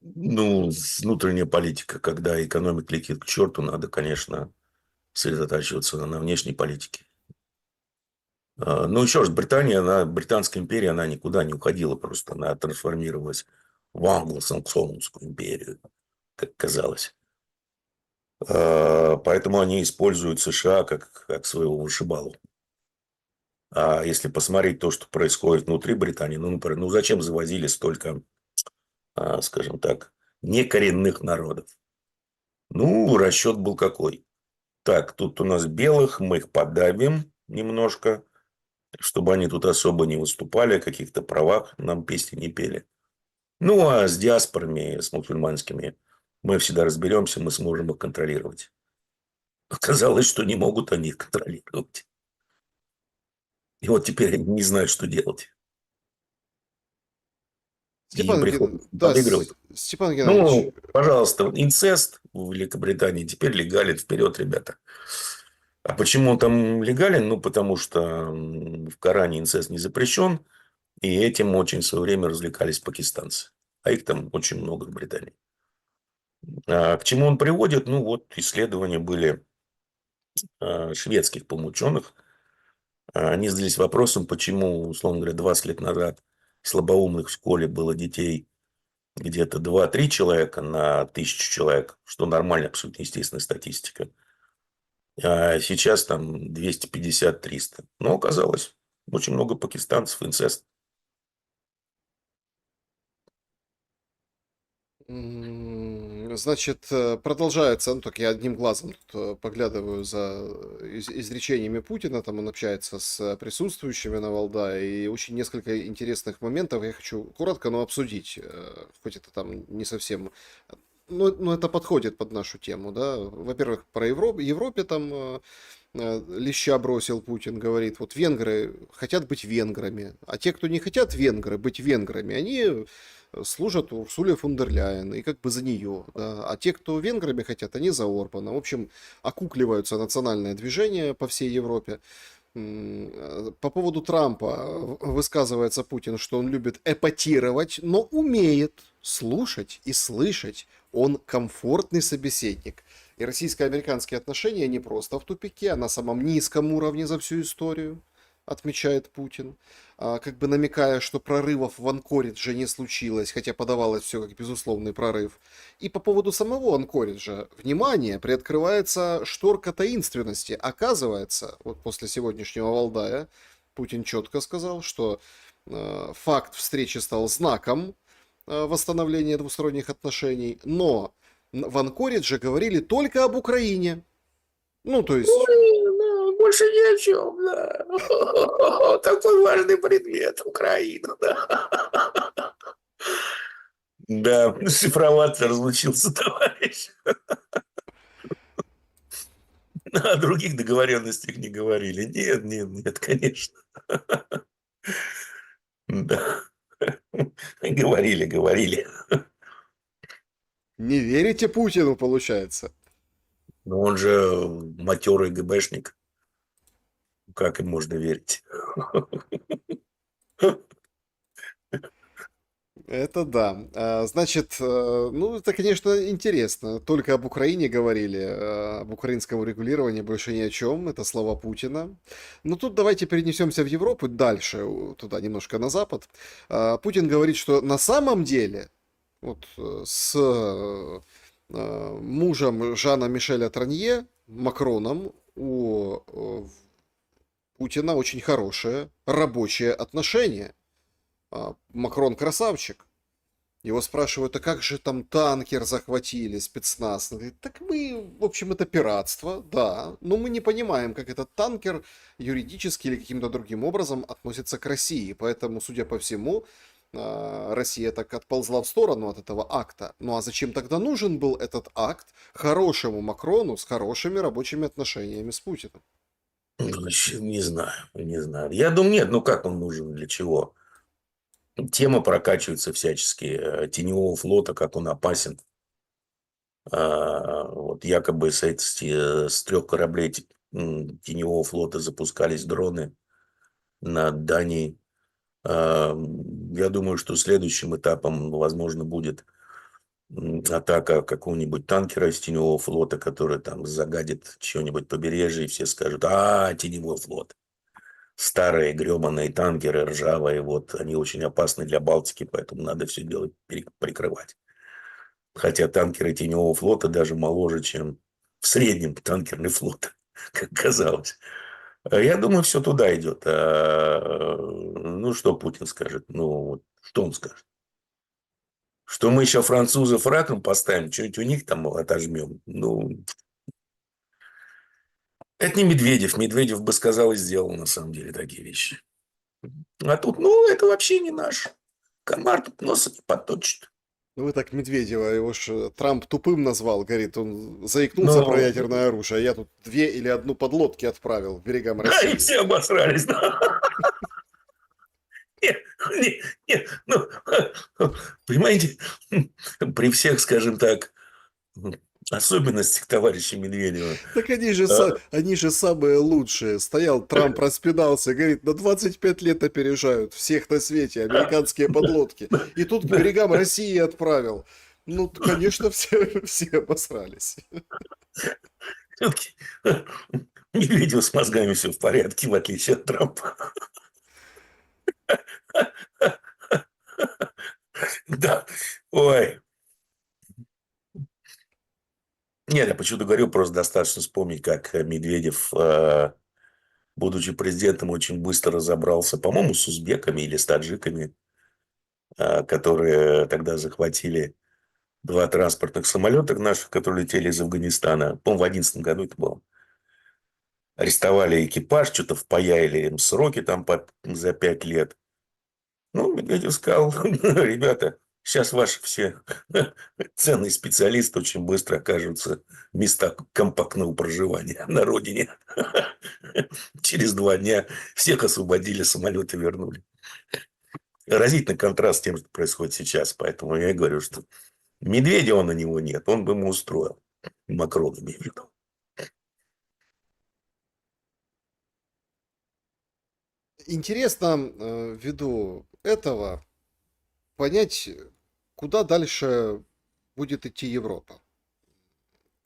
Ну, внутренняя политика, когда экономика летит к черту, надо, конечно, сосредотачиваться на внешней политике. Но еще раз, Британия, Британская империя, она никуда не уходила просто. Она трансформировалась в англосаксонскую империю, как казалось. Поэтому они используют США как своего вышибалу. А если посмотреть то, что происходит внутри Британии, ну, например, ну зачем завозили столько, скажем так, некоренных народов? Ну, расчет был какой? Так, тут у нас белых, мы их подавим немножко, чтобы они тут особо не выступали, о каких-то правах нам песни не пели. Ну, а с диаспорами, с мусульманскими мы всегда разберемся, мы сможем их контролировать. Оказалось, что не могут они их контролировать. И вот теперь они не знают, что делать. И им приходится Да, подыгрывать. Степан Геннадьевич, Ну, пожалуйста, инцест в Великобритании теперь легален. Вперед, ребята. А почему он там легален? Ну, потому что в Коране инцест не запрещен. И этим очень в свое время развлекались пакистанцы. А их там очень много в Британии. А к чему он приводит? Ну, вот исследования были шведских, по-моему, ученых. Они задались вопросом, почему, условно говоря, 20 лет назад слабоумных в школе было детей где-то 2-3 человека на 1000 человек, что нормально, абсолютно естественная статистика. А сейчас там 250-300. Но оказалось, очень много пакистанцев, инцест. значит, продолжается, ну, так я одним глазом тут поглядываю за изречениями Путина, там он общается с присутствующими на Валдае, и очень несколько интересных моментов я хочу коротко, но обсудить, хоть это там не совсем, но это подходит под нашу тему, да. Во-первых, про Европе там леща бросил Путин, говорит, вот венгры хотят быть венграми, а те, кто не хотят венгры быть венграми, они служат Урсуле фон дер Ляйен и как бы за нее, да. А те, кто венграми хотят, они за Орбана. В общем, окукливаются национальное движение по всей Европе. По поводу Трампа высказывается Путин, что он любит эпатировать, но умеет слушать и слышать. Он комфортный собеседник. И российско-американские отношения не просто в тупике, а на самом низком уровне за всю историю, отмечает Путин, как бы намекая, что прорывов в Анкоридже не случилось, хотя подавалось все как безусловный прорыв. И по поводу самого Анкориджа, внимание, приоткрывается шторка таинственности. Оказывается, вот после сегодняшнего Валдая, Путин четко сказал, что факт встречи стал знаком восстановления двусторонних отношений, но в Анкоридже говорили только об Украине. Ну, то есть Ой, да, больше ни о чем, да. Такой важный предмет Украина, да. Да, шифроваться разучился, товарищ. О других договоренностях не говорили. Нет, нет, нет, конечно. Да. Говорили, говорили. Не верите Путину, получается? Но он же матерый ГБшник. Как им можно верить? Это да. Значит, ну, это, конечно, интересно. Только об Украине говорили, об украинском урегулировании больше ни о чем. Это слова Путина. Но тут давайте перенесемся в Европу, дальше, туда, немножко на запад. Путин говорит, что на самом деле вот с мужем Жана Мишеля Транье, Макроном, у Путина очень хорошие рабочие отношения. Макрон красавчик. Его спрашивают, а как же там танкер захватили, спецназ? Он говорит, так мы, в общем, это пиратство, да, но мы не понимаем, как этот танкер юридически или каким-то другим образом относится к России. Поэтому, судя по всему, Россия так отползла в сторону от этого акта. Ну а зачем тогда нужен был этот акт хорошему Макрону с хорошими рабочими отношениями с Путиным? Ну, не знаю, не знаю. Я думаю, нет, ну как он нужен, для чего? Тема прокачивается всячески. Теневого флота, как он опасен. Вот якобы с 3 кораблей теневого флота запускались дроны над Данией. Я думаю, что следующим этапом, возможно, будет атака какого-нибудь танкера из теневого флота, который там загадит чье-нибудь побережье, и все скажут, теневой флот. Старые гребаные танкеры, ржавые, вот, они очень опасны для Балтики, поэтому надо все дело прикрывать. Хотя танкеры теневого флота даже моложе, чем в среднем танкерный флот, как казалось. Я думаю, все туда идет. Ну, что Путин скажет? Ну, вот, что он скажет? Что мы еще французов раком поставим, что-нибудь у них там отожмем. Ну, это не Медведев. Медведев бы сказал и сделал на самом деле такие вещи. А тут, ну, это вообще не наш. Комар тут носа не поточит. Ну вы так Медведева, его ж Трамп тупым назвал, говорит, он заикнулся про Ну, ядерное оружие, а я тут 2 или 1 подлодки отправил к берегам да, и России. все обосрались. Да. Нет, нет, нет, ну, понимаете, при всех, скажем так, особенностях товарища Медведева. Так они же самые лучшие. Стоял Трамп, распинался, говорит, на 25 лет опережают всех на свете, американские подлодки. И тут к берегам России отправил. Ну, конечно, все обосрались. Все-таки Медведев с мозгами все в порядке, в отличие от Трампа. Да, ой. Нет, я почему-то говорю, просто достаточно вспомнить, как Медведев, будучи президентом, очень быстро разобрался, по-моему, с узбеками или с таджиками, которые тогда захватили 2 транспортных самолета наших, которые летели из Афганистана. По-моему, в 2011 году это было. Арестовали экипаж, что-то впаяли им сроки там за 5 лет. Ну, Медведев сказал, ребята, сейчас ваши все ценные специалисты очень быстро окажутся в местах компактного проживания на родине. Через 2 дня всех освободили, самолеты вернули. Разительный контраст с тем, что происходит сейчас. Поэтому я и говорю, что Медведева на него нет. Он бы ему устроил. Макрон имею в виду. Интересно, ввиду этого, понять, куда дальше будет идти Европа.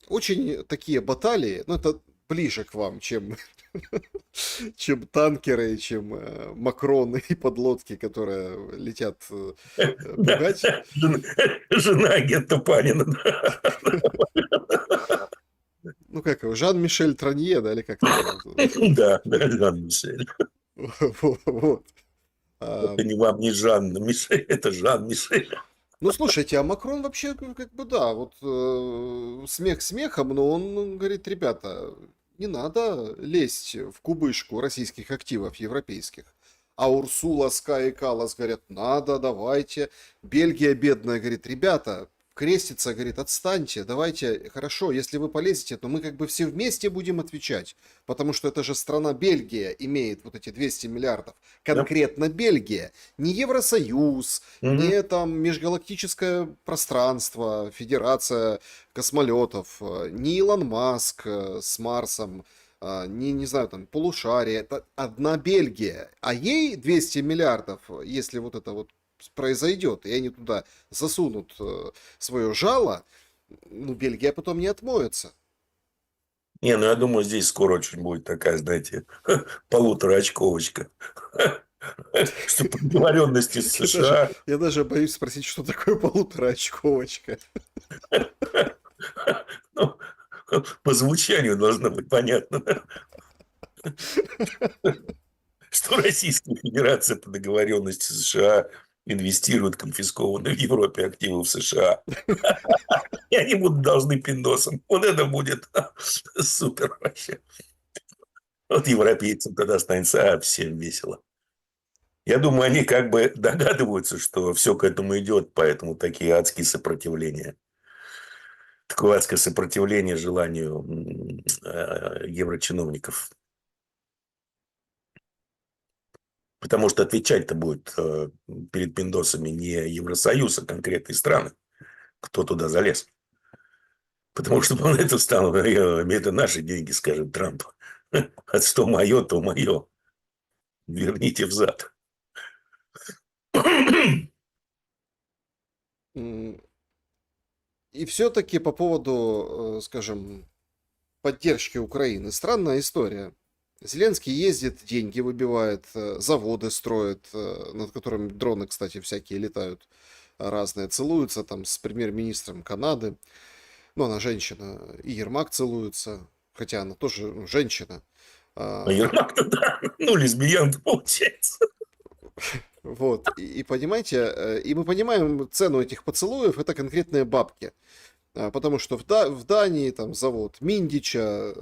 Очень такие баталии, ну это ближе к вам, чем, чем танкеры, чем Макроны и подлодки, которые летят Да, пугать. жена агента Панина. Ну как его, Жан-Мишель Транье, да, или как там его зовут? Да, да, Жан-Мишель. Вот. А, Это не вам не Жанна Мишель, это Жан-Мишель. Ну, слушайте, а Макрон вообще, как бы, да, вот смех смехом, но он говорит, ребята, не надо лезть в кубышку российских активов европейских. А Урсула, Ска и Каллас говорят, надо, давайте. Бельгия бедная говорит, ребята, крестится, говорит, отстаньте, давайте, хорошо, если вы полезете, то мы как бы все вместе будем отвечать, потому что это же страна Бельгия имеет вот эти 200 миллиардов, Да. конкретно Бельгия, не Евросоюз, Мгм. не там межгалактическое пространство, Федерация космолетов, не Илон Маск с Марсом, не знаю, там, полушарие, это одна Бельгия, а ей 200 миллиардов, если вот это вот произойдет, и они туда засунут свое жало, ну, Бельгия потом не отмоется. Не, ну я думаю, здесь скоро очень будет такая, знаете, полутораочковочка. Что по договоренности с США, Я даже боюсь спросить, что такое полутораочковочка. ну, по звучанию должно быть понятно, что Российская Федерация по договоренности с США инвестирует конфискованные в Европе активы в США. И они будут должны пиндосам. Вот это будет супер вообще. Вот европейцам тогда станется всем весело. Я думаю, они как бы догадываются, что все к этому идет, поэтому такие адские сопротивления. Такое адское сопротивление желанию еврочиновников. Потому что отвечать-то будет перед пиндосами не Евросоюз, а конкретные страны, кто туда залез. Потому что он это стал, это наши деньги, скажет Трамп. А что мое, то мое. Верните взад. И все-таки по поводу, скажем, поддержки Украины. Странная история. Зеленский ездит, деньги выбивает, заводы строит, над которыми дроны, кстати, всякие летают разные, целуются там с премьер-министром Канады. Ну, она женщина. И Ермак целуется, хотя она тоже ну, женщина. А А, Ермак-то, да, ну, лесбиянка получается. Вот. И понимаете, и мы понимаем цену этих поцелуев, это конкретные бабки. Потому что в Дании там завод Миндича,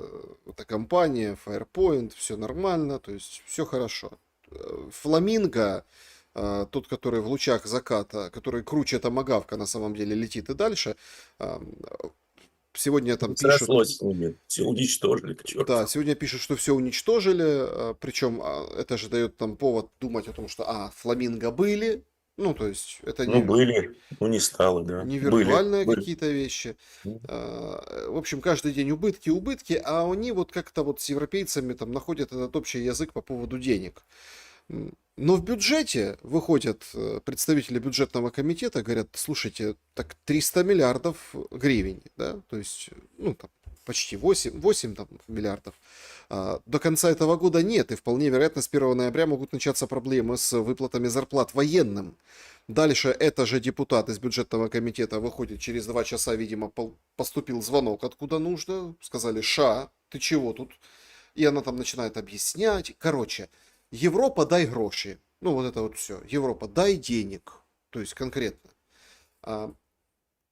эта компания, Firepoint, все нормально, то есть все хорошо. Фламинго, тот, который в лучах заката, который круче томагавка на самом деле летит и дальше, а, сегодня там пишут, Срослось с ними. Все уничтожили к да, черту. сегодня пишут, что все уничтожили, причем это же дает там повод думать о том, что, фламинго были, ну, то есть это Ну, не, были, ну, не стало, да. не Были, виртуальные были. какие-то вещи. В общем, каждый день убытки, убытки, а они вот как-то вот с европейцами там находят этот общий язык по поводу денег. Но в бюджете выходят представители бюджетного комитета, говорят, слушайте, так 300 миллиардов гривен, да, то есть, ну, там, почти 8 там, миллиардов. До конца этого года нет, и вполне вероятно с 1 ноября могут начаться проблемы с выплатами зарплат военным. Дальше это же депутат из бюджетного комитета выходит через 2 часа, видимо, поступил звонок откуда нужно, сказали, Ша, ты чего тут? И она там начинает объяснять. Короче, Европа, дай гроши. Ну, вот это вот все. Европа, дай денег. То есть конкретно. А,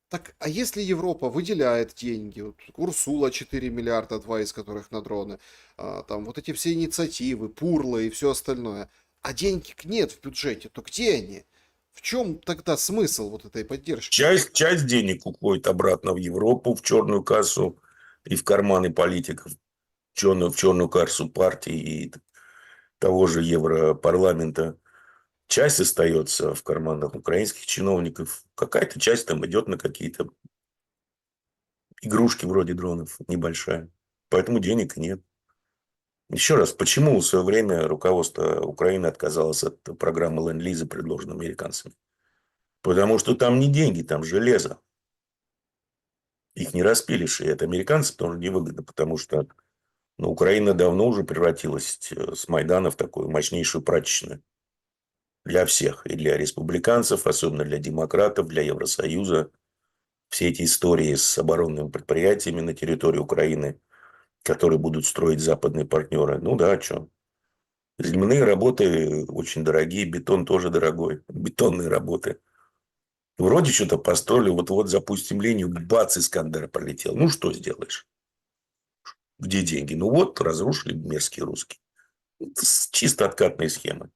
так, а если Европа выделяет деньги, вот Урсула 4 миллиарда, 2 из которых на дроны, там вот эти все инициативы, Пурла и все остальное, а денег нет в бюджете, то где они? В чем тогда смысл вот этой поддержки? Часть денег уходит обратно в Европу, в черную кассу и в карманы политиков, в черную кассу партии и того же Европарламента. Часть остается в карманах украинских чиновников. Какая-то часть там идет на какие-то игрушки вроде дронов, небольшая. Поэтому денег нет. Еще раз, почему в свое время руководство Украины отказалось от программы Ленд-Лиза, предложенной американцами? Потому что там не деньги, там железо. Их не распилишь, и это американцам тоже невыгодно, потому что Украина давно уже превратилась с Майдана в такую мощнейшую прачечную. Для всех. И для республиканцев, особенно для демократов, для Евросоюза. Все эти истории с оборонными предприятиями на территории Украины, которые будут строить западные партнеры. Ну да, что. Земляные работы очень дорогие, бетон тоже дорогой. Бетонные работы. Вроде что-то построили, вот-вот запустим линию, бац, Искандер пролетел. Ну, что сделаешь? Где деньги? Ну, вот, разрушили мерзкие русские. Это чисто откатные схемы.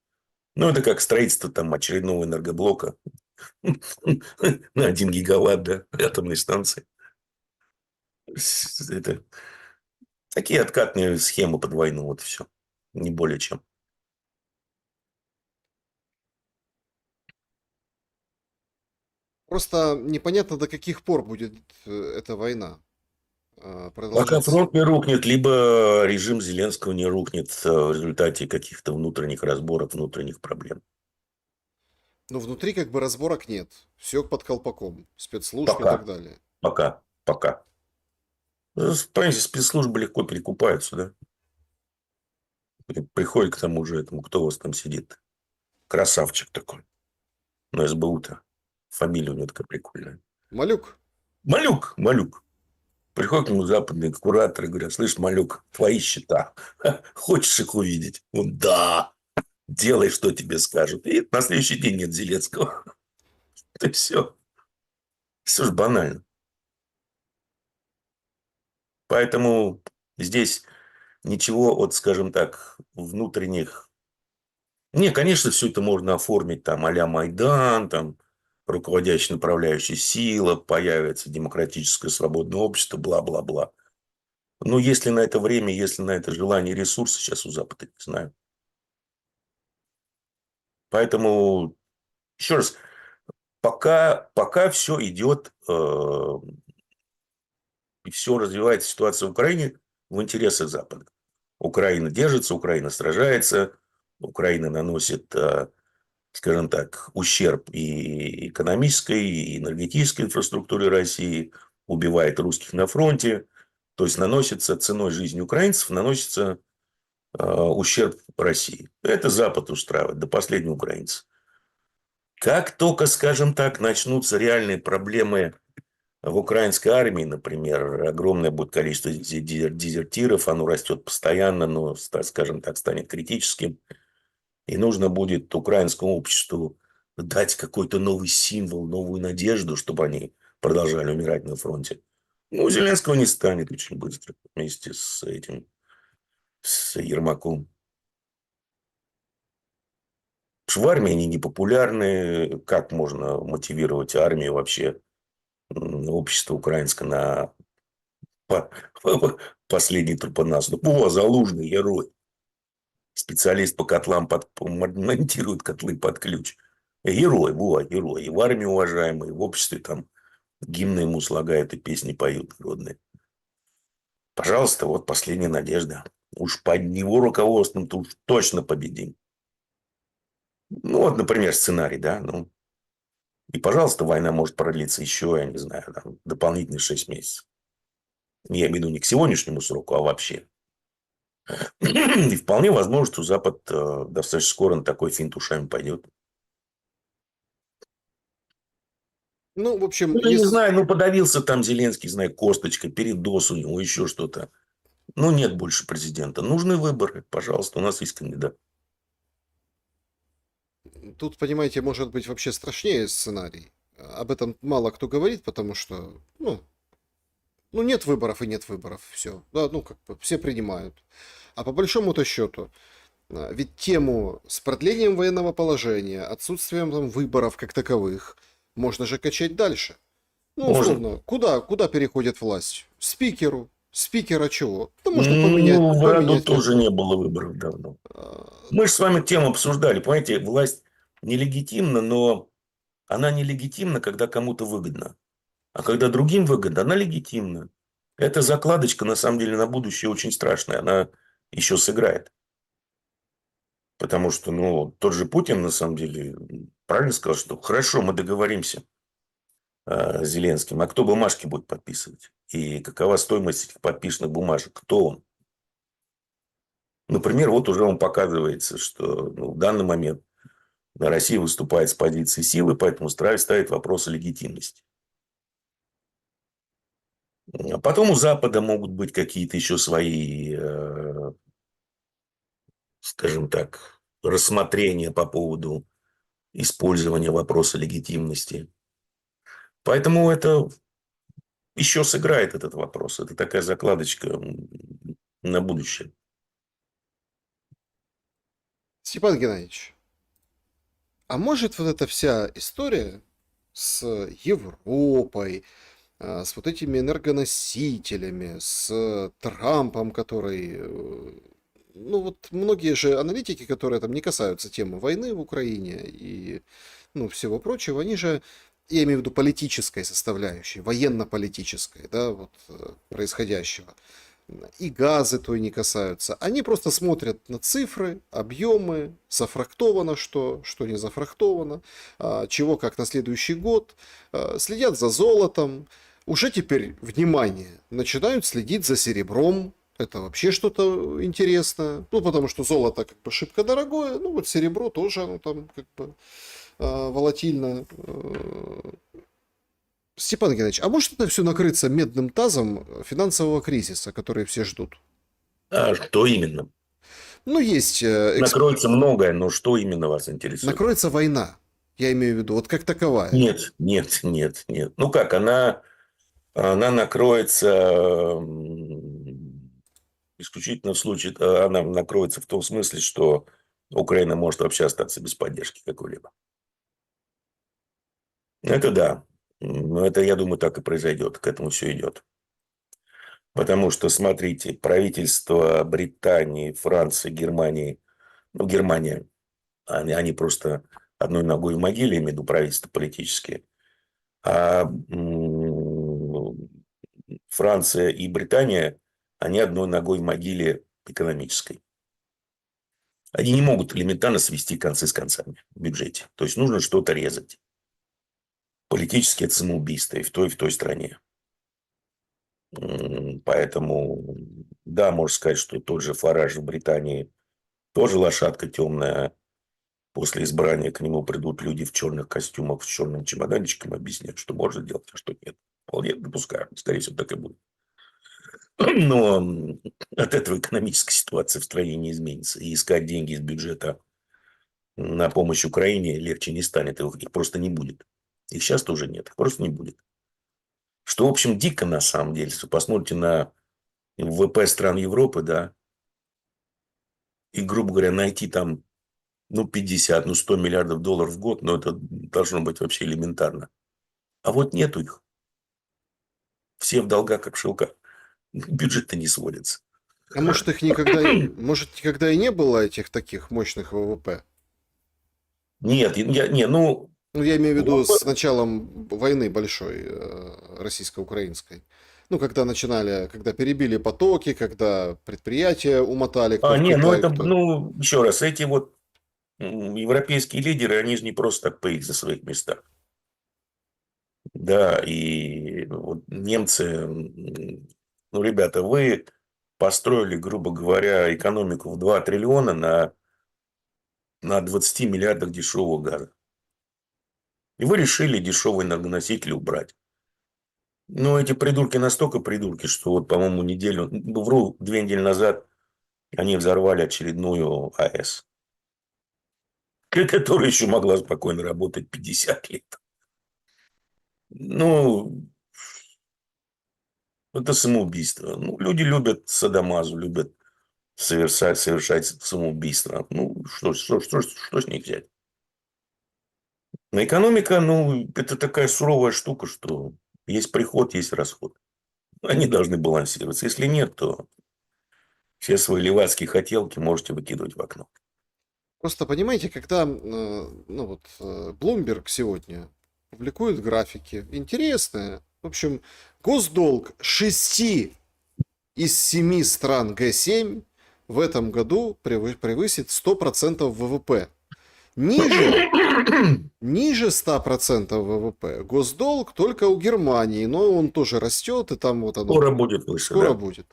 Ну, это как строительство там очередного энергоблока. на 1 гигаватт, да, атомной станции. Это такие откатные схемы под войну, вот и все. Не более чем. Просто непонятно, до каких пор будет эта война Пока продолжаться. фронт не рухнет, либо режим Зеленского не рухнет в результате каких-то внутренних разборок, внутренних проблем. Но внутри как бы разборок нет. Все под колпаком. Спецслужб и так Пока, далее. пока. Понимаете, спецслужбы легко перекупаются, да? Приходит к тому же этому, кто у вас там сидит. Красавчик такой. На СБУ-то. Фамилия у него такая прикольная. Малюк, Малюк. Приходят к нему западные кураторы и говорят: слышь, Малюк, твои счета. Хочешь их увидеть? Он: да. Делай, что тебе скажут. И на следующий день нет Зеленского. Это все. Все же банально. Поэтому здесь ничего от, скажем так, внутренних... Не, конечно, все это можно оформить там а-ля Майдан, там руководящая направляющая сила, появится демократическое свободное общество, бла-бла-бла. Но если на это время, если на это желание и ресурсы сейчас у Запада, не знаю. Поэтому, еще раз, пока все идет и все развивается ситуация в Украине в интересах Запада. Украина держится, Украина сражается, Украина наносит, скажем так, ущерб и экономической, и энергетической инфраструктуре России, убивает русских на фронте. То есть наносится ценой жизни украинцев, наносится ущерб России. Это Запад устраивает, до последнего украинца. Как только, скажем так, начнутся реальные проблемы в украинской армии, например, огромное будет количество дезертиров, оно растет постоянно, но, скажем так, станет критическим. И нужно будет украинскому обществу дать какой-то новый символ, новую надежду, чтобы они продолжали умирать на фронте. Ну, у Зеленского не станет очень быстро вместе с этим, с Ермаком. Потому что в армии они непопулярны. Как можно мотивировать армию вообще, общество украинское на по- последний тропонаступ? О, Залужный герой. Специалист по котлам монтирует котлы под ключ. Герой, герой. И в армии уважаемый, и в обществе там гимны ему слагают и песни поют народные. Пожалуйста, вот последняя надежда. Уж под него руководством-то уж точно победим. Ну, вот, например, сценарий, да. Ну, и, пожалуйста, война может продлиться еще, я не знаю, там, дополнительные 6 месяцев. Я имею в виду не к сегодняшнему сроку, а вообще. И вполне возможно, что Запад достаточно скоро на такой финт ушами пойдет. ну, в общем, Ну, я не есть... знаю, ну, подавился там Зеленский, знаю, косточкой, передоз у него, еще что-то. Ну, нет больше президента. Нужны выборы. Пожалуйста, у нас есть кандидат. Тут, понимаете, может быть вообще страшнее сценарий. Об этом мало кто говорит, потому что, ну нет выборов и нет выборов, все. Да, ну, как бы все принимают. А по большому-то счету, ведь тему с продлением военного положения, отсутствием там выборов как таковых, можно же качать дальше. Ну, Можно. условно, куда переходит власть? Спикеру. Спикера чего? Да можно Ну, в Раду поменять как тоже бы. не было выборов давно. А, Мы же с вами тему обсуждали. Понимаете, власть нелегитимна, но она нелегитимна, когда кому-то выгодно. А когда другим выгодно, она легитимна. Эта закладочка, на самом деле, на будущее очень страшная. Она еще сыграет. Потому что, ну, тот же Путин, на самом деле, правильно сказал, что хорошо, мы договоримся с Зеленским. А кто бумажки будет подписывать? И какова стоимость этих подписанных бумажек? Кто он? Например, вот уже он показывается, что ну, в данный момент Россия выступает с позиции силы, поэтому ставит вопрос о легитимности. А потом у Запада могут быть какие-то еще свои, скажем так, рассмотрения по поводу использования вопроса легитимности. Поэтому это еще сыграет этот вопрос. Это такая закладочка на будущее. Степан Геннадьевич, а может вот эта вся история с Европой, с вот этими энергоносителями, с Трампом, который... Ну вот многие же аналитики, которые там не касаются темы войны в Украине и ну, всего прочего, они же, я имею в виду политической составляющей, военно-политической, да, вот происходящего, и газы той не касаются. Они просто смотрят на цифры, объемы, зафрахтовано что, что не зафрахтовано, чего как на следующий год, следят за золотом. Уже теперь, внимание, начинают следить за серебром. Это вообще что-то интересное. Ну, потому что золото как бы шибко дорогое, ну вот серебро тоже, оно там как бы волатильно. Степан Геннадьевич, а может это все накрыться медным тазом финансового кризиса, который все ждут? А что именно? Ну, есть Накроется многое, но что именно вас интересует? накроется война, я имею в виду, вот как таковая. Нет, нет, нет, нет. Ну как, она накроется исключительно в случае, она накроется в том смысле, что Украина может вообще остаться без поддержки какой-либо. Это да. Но это, я думаю, так и произойдет. К этому все идет. Потому что, смотрите, правительство Британии, Франции, Германии, ну, Германия, они просто одной ногой в могиле, имею в виду правительства политические. А Франция и Британия, они одной ногой в могиле экономической. Они не могут элементарно свести концы с концами в бюджете. То есть нужно что-то резать. Политически это самоубийство и в той стране. Поэтому, да, можно сказать, что тот же Фараж в Британии тоже лошадка темная. После избрания к нему придут люди в черных костюмах, с черным чемоданчиком, объяснят, что можно делать, а что нет. Вполне допускаю. Скорее всего, так и будет. Но от этого экономическая ситуация в стране не изменится. И искать деньги из бюджета на помощь Украине легче не станет. Их просто не будет. Их сейчас тоже нет. Их просто не будет. Что, в общем, дико на самом деле. Если вы посмотрите на ВВП стран Европы, да, и, грубо говоря, найти там, ну, 50, ну, 100 миллиардов долларов в год, но это должно быть вообще элементарно. А вот нету их. Все в долгах, как в шелках. Бюджет-то не сводится. А может никогда и не было этих таких мощных ВВП? Нет, ну, Ну, я имею в виду ВВП. с началом войны большой, российско-украинской. Ну, когда начинали, когда перебили потоки, когда предприятия умотали, кто в Ну Китай, это, кто... ну, еще раз, эти вот европейские лидеры, они же не просто так появились за своих местах. Да, и вот немцы, ну, ребята, вы построили, грубо говоря, экономику в 2 триллиона на 20 миллиардах дешевого газа. И вы решили дешевые энергоносители убрать. Но эти придурки настолько придурки, что вот, по-моему, вру, 2 недели назад они взорвали очередную АЭС, которая еще могла спокойно работать 50 лет. Ну, это самоубийство. Ну, люди любят садомазу, любят совершать самоубийство. Ну, что с них взять? Но экономика, ну, это такая суровая штука, что есть приход, есть расход. Они должны балансироваться. Если нет, то все свои левацкие хотелки можете выкидывать в окно. Просто понимаете, когда, ну вот, Bloomberg сегодня публикует графики интересные. В общем, госдолг 6 из 7 стран Г7 в этом году превысит 100% ВВП. Ниже 100% ВВП госдолг только у Германии, но он тоже растет, и там вот оно Скоро будет выше, скоро да? будет.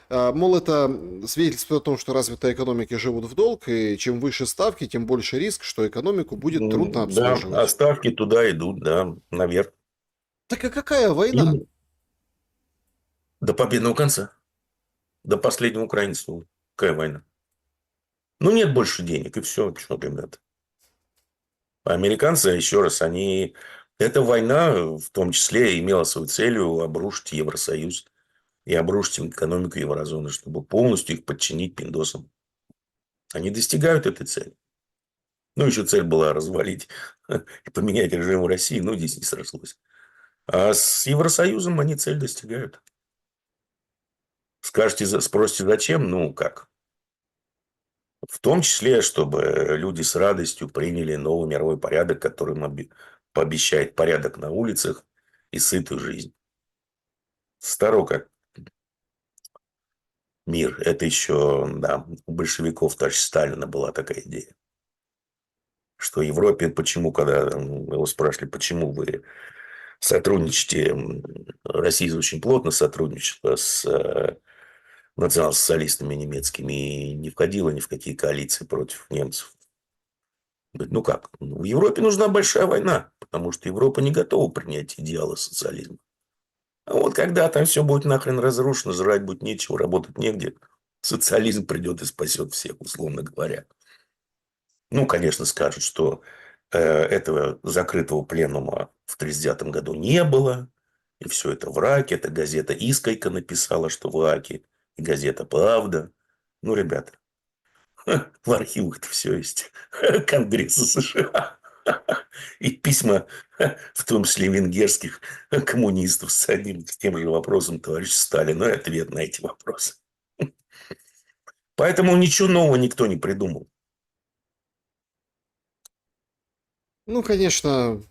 Мол, это свидетельствует о том, что развитые экономики живут в долг, и чем выше ставки, тем больше риск, что экономику будет трудно Да, а обслуживать. ставки туда идут, да, наверх. Так а какая война? До победного конца. До последнего украинского. Какая война? Ну, нет больше денег, и все, что, ребята. А американцы, еще раз, эта война в том числе имела свою целью обрушить Евросоюз и обрушить экономику еврозоны, чтобы полностью их подчинить пиндосам. Они достигают этой цели. Ну, еще цель была развалить и поменять режим в России, но здесь не срослось. А с Евросоюзом они цель достигают. Скажете, спросите, зачем? Ну, как? В том числе, чтобы люди с радостью приняли новый мировой порядок, который им пообещает порядок на улицах и сытую жизнь. Старо как мир. Это еще, да, у большевиков, товарища Сталина была такая идея. Что Европе, почему, когда его спрашивали, почему вы сотрудничаете, Россия очень плотно сотрудничала с национал-социалистами немецкими и не входила ни в какие коалиции против немцев. Говорит, ну как? В Европе нужна большая война, потому что Европа не готова принять идеалы социализма. А вот когда там все будет нахрен разрушено, жрать будет нечего, работать негде, социализм придет и спасет всех, условно говоря. Ну, конечно, скажут, что этого закрытого пленума в 1939 году не было, и все это враки. Это газета «Искайка» написала, что враки, и газета «Правда». Ну, ребята, в архивах-то все есть. Конгресса США. И письма, в том числе венгерских коммунистов, с тем же вопросом товарища Сталина, и ответ на эти вопросы. Поэтому ничего нового никто не придумал. Ну, конечно,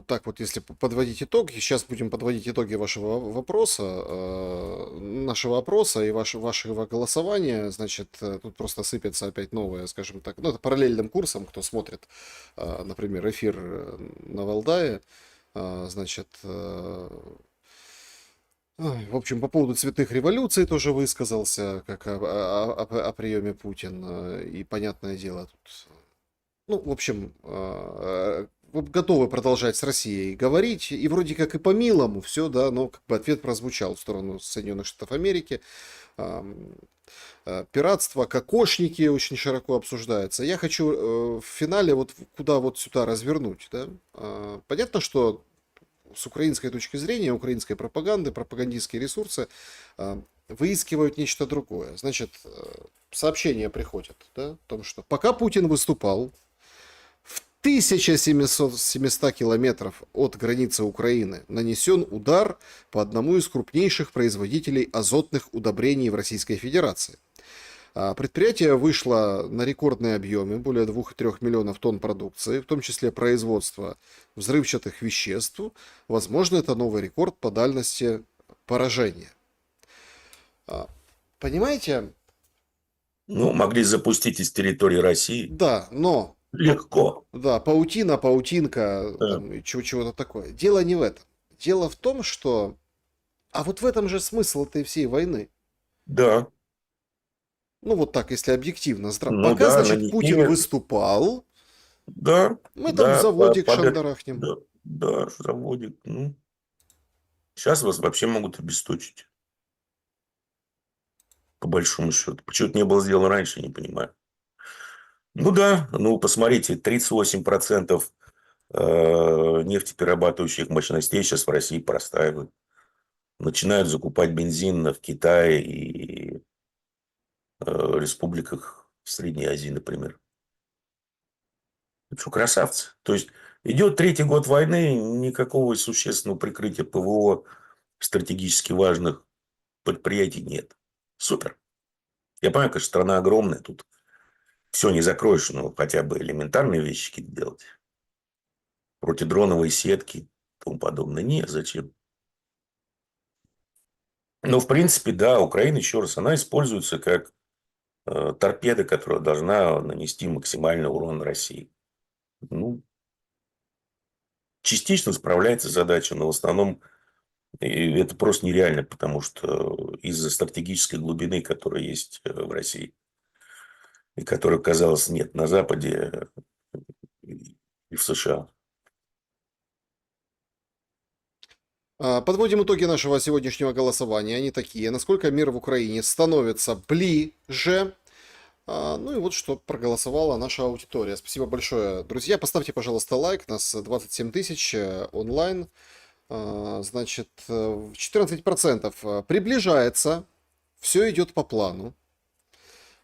так вот, если подводить итоги, сейчас будем подводить итоги вашего вопроса, нашего опроса и вашего голосования, значит, тут просто сыпется опять новое, скажем так, ну, это параллельным курсом, кто смотрит, например, эфир на Валдае, значит, в общем, по поводу цветных революций тоже высказался, как о приеме Путина, и понятное дело, тут ну, в общем, готовы продолжать с Россией говорить, и вроде как и по-милому все, да, но как бы ответ прозвучал в сторону Соединенных Штатов Америки. Пиратство, кокошники очень широко обсуждается. Я хочу в финале вот куда вот сюда развернуть, да. Понятно, что с украинской точки зрения, украинской пропаганды, пропагандистские ресурсы выискивают нечто другое. Значит, сообщения приходят, да, о том, что пока Путин выступал, 1700 километров от границы Украины нанесен удар по одному из крупнейших производителей азотных удобрений в Российской Федерации. Предприятие вышло на рекордные объемы, более 2,3 миллионов тонн продукции, в том числе производство взрывчатых веществ. Возможно, это новый рекорд по дальности поражения. Понимаете? Ну, могли запустить из территории России. Да, но Легко. да, паутинка, Да. там, чего-то такое. Дело не в этом. Дело в том, что... А вот в этом же смысл этой всей войны. Да. Ну, вот так, если объективно. Ну Пока, да, значит, Путин нанесение. выступал, Да, мы там да, заводик шандарахнем. да, да, заводик. Ну, сейчас вас вообще могут обесточить. По большому счету. Почему это не было сделано раньше, не понимаю. Ну да, ну посмотрите, 38% нефтеперерабатывающих мощностей сейчас в России простаивают. Начинают закупать бензин в Китае и республиках Средней Азии, например. Это что, красавцы. То есть, идет третий год войны, никакого существенного прикрытия ПВО стратегически важных предприятий нет. Супер. Я понимаю, конечно, страна огромная, тут все не закроешь, но хотя бы элементарные вещи какие-то делать. Протидроновые сетки и тому подобное. Нет, зачем? Но, в принципе, да, Украина, еще раз, она используется как торпеда, которая должна нанести максимальный урон России. Ну, частично справляется с задачей, но в основном это просто нереально, потому что из-за стратегической глубины, которая есть в России, и которой, казалось, нет на Западе и в США. Подводим итоги нашего сегодняшнего голосования. Они такие. Насколько мир в Украине становится ближе? Ну и вот что проголосовала наша аудитория. Спасибо большое, друзья. Поставьте, пожалуйста, лайк. Нас 27 тысяч онлайн. Значит, 14% приближается. Все идет по плану.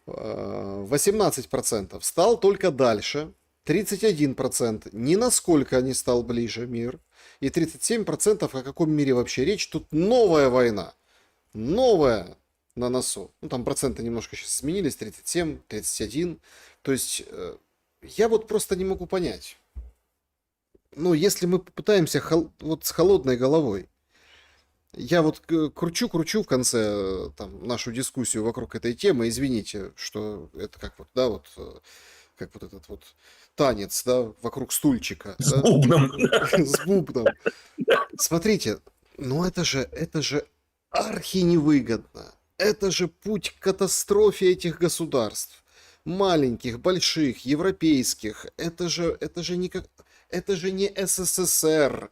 18% стал только дальше, 31% ни насколько не стал ближе мир, и 37% о каком мире вообще речь. Тут новая война, новая на носу. Ну, там проценты немножко сейчас изменились, 37, 31. То есть, я вот просто не могу понять. Ну, если мы попытаемся вот с холодной головой, я вот кручу в конце там нашу дискуссию вокруг этой темы. Извините, что это как вот, да, вот как вот этот вот танец, да, вокруг стульчика, С да, бубном. с бубном. Смотрите, ну это же архи невыгодно. Это же путь к катастрофе этих государств. Маленьких, больших, европейских. Это же не как, это же не СССР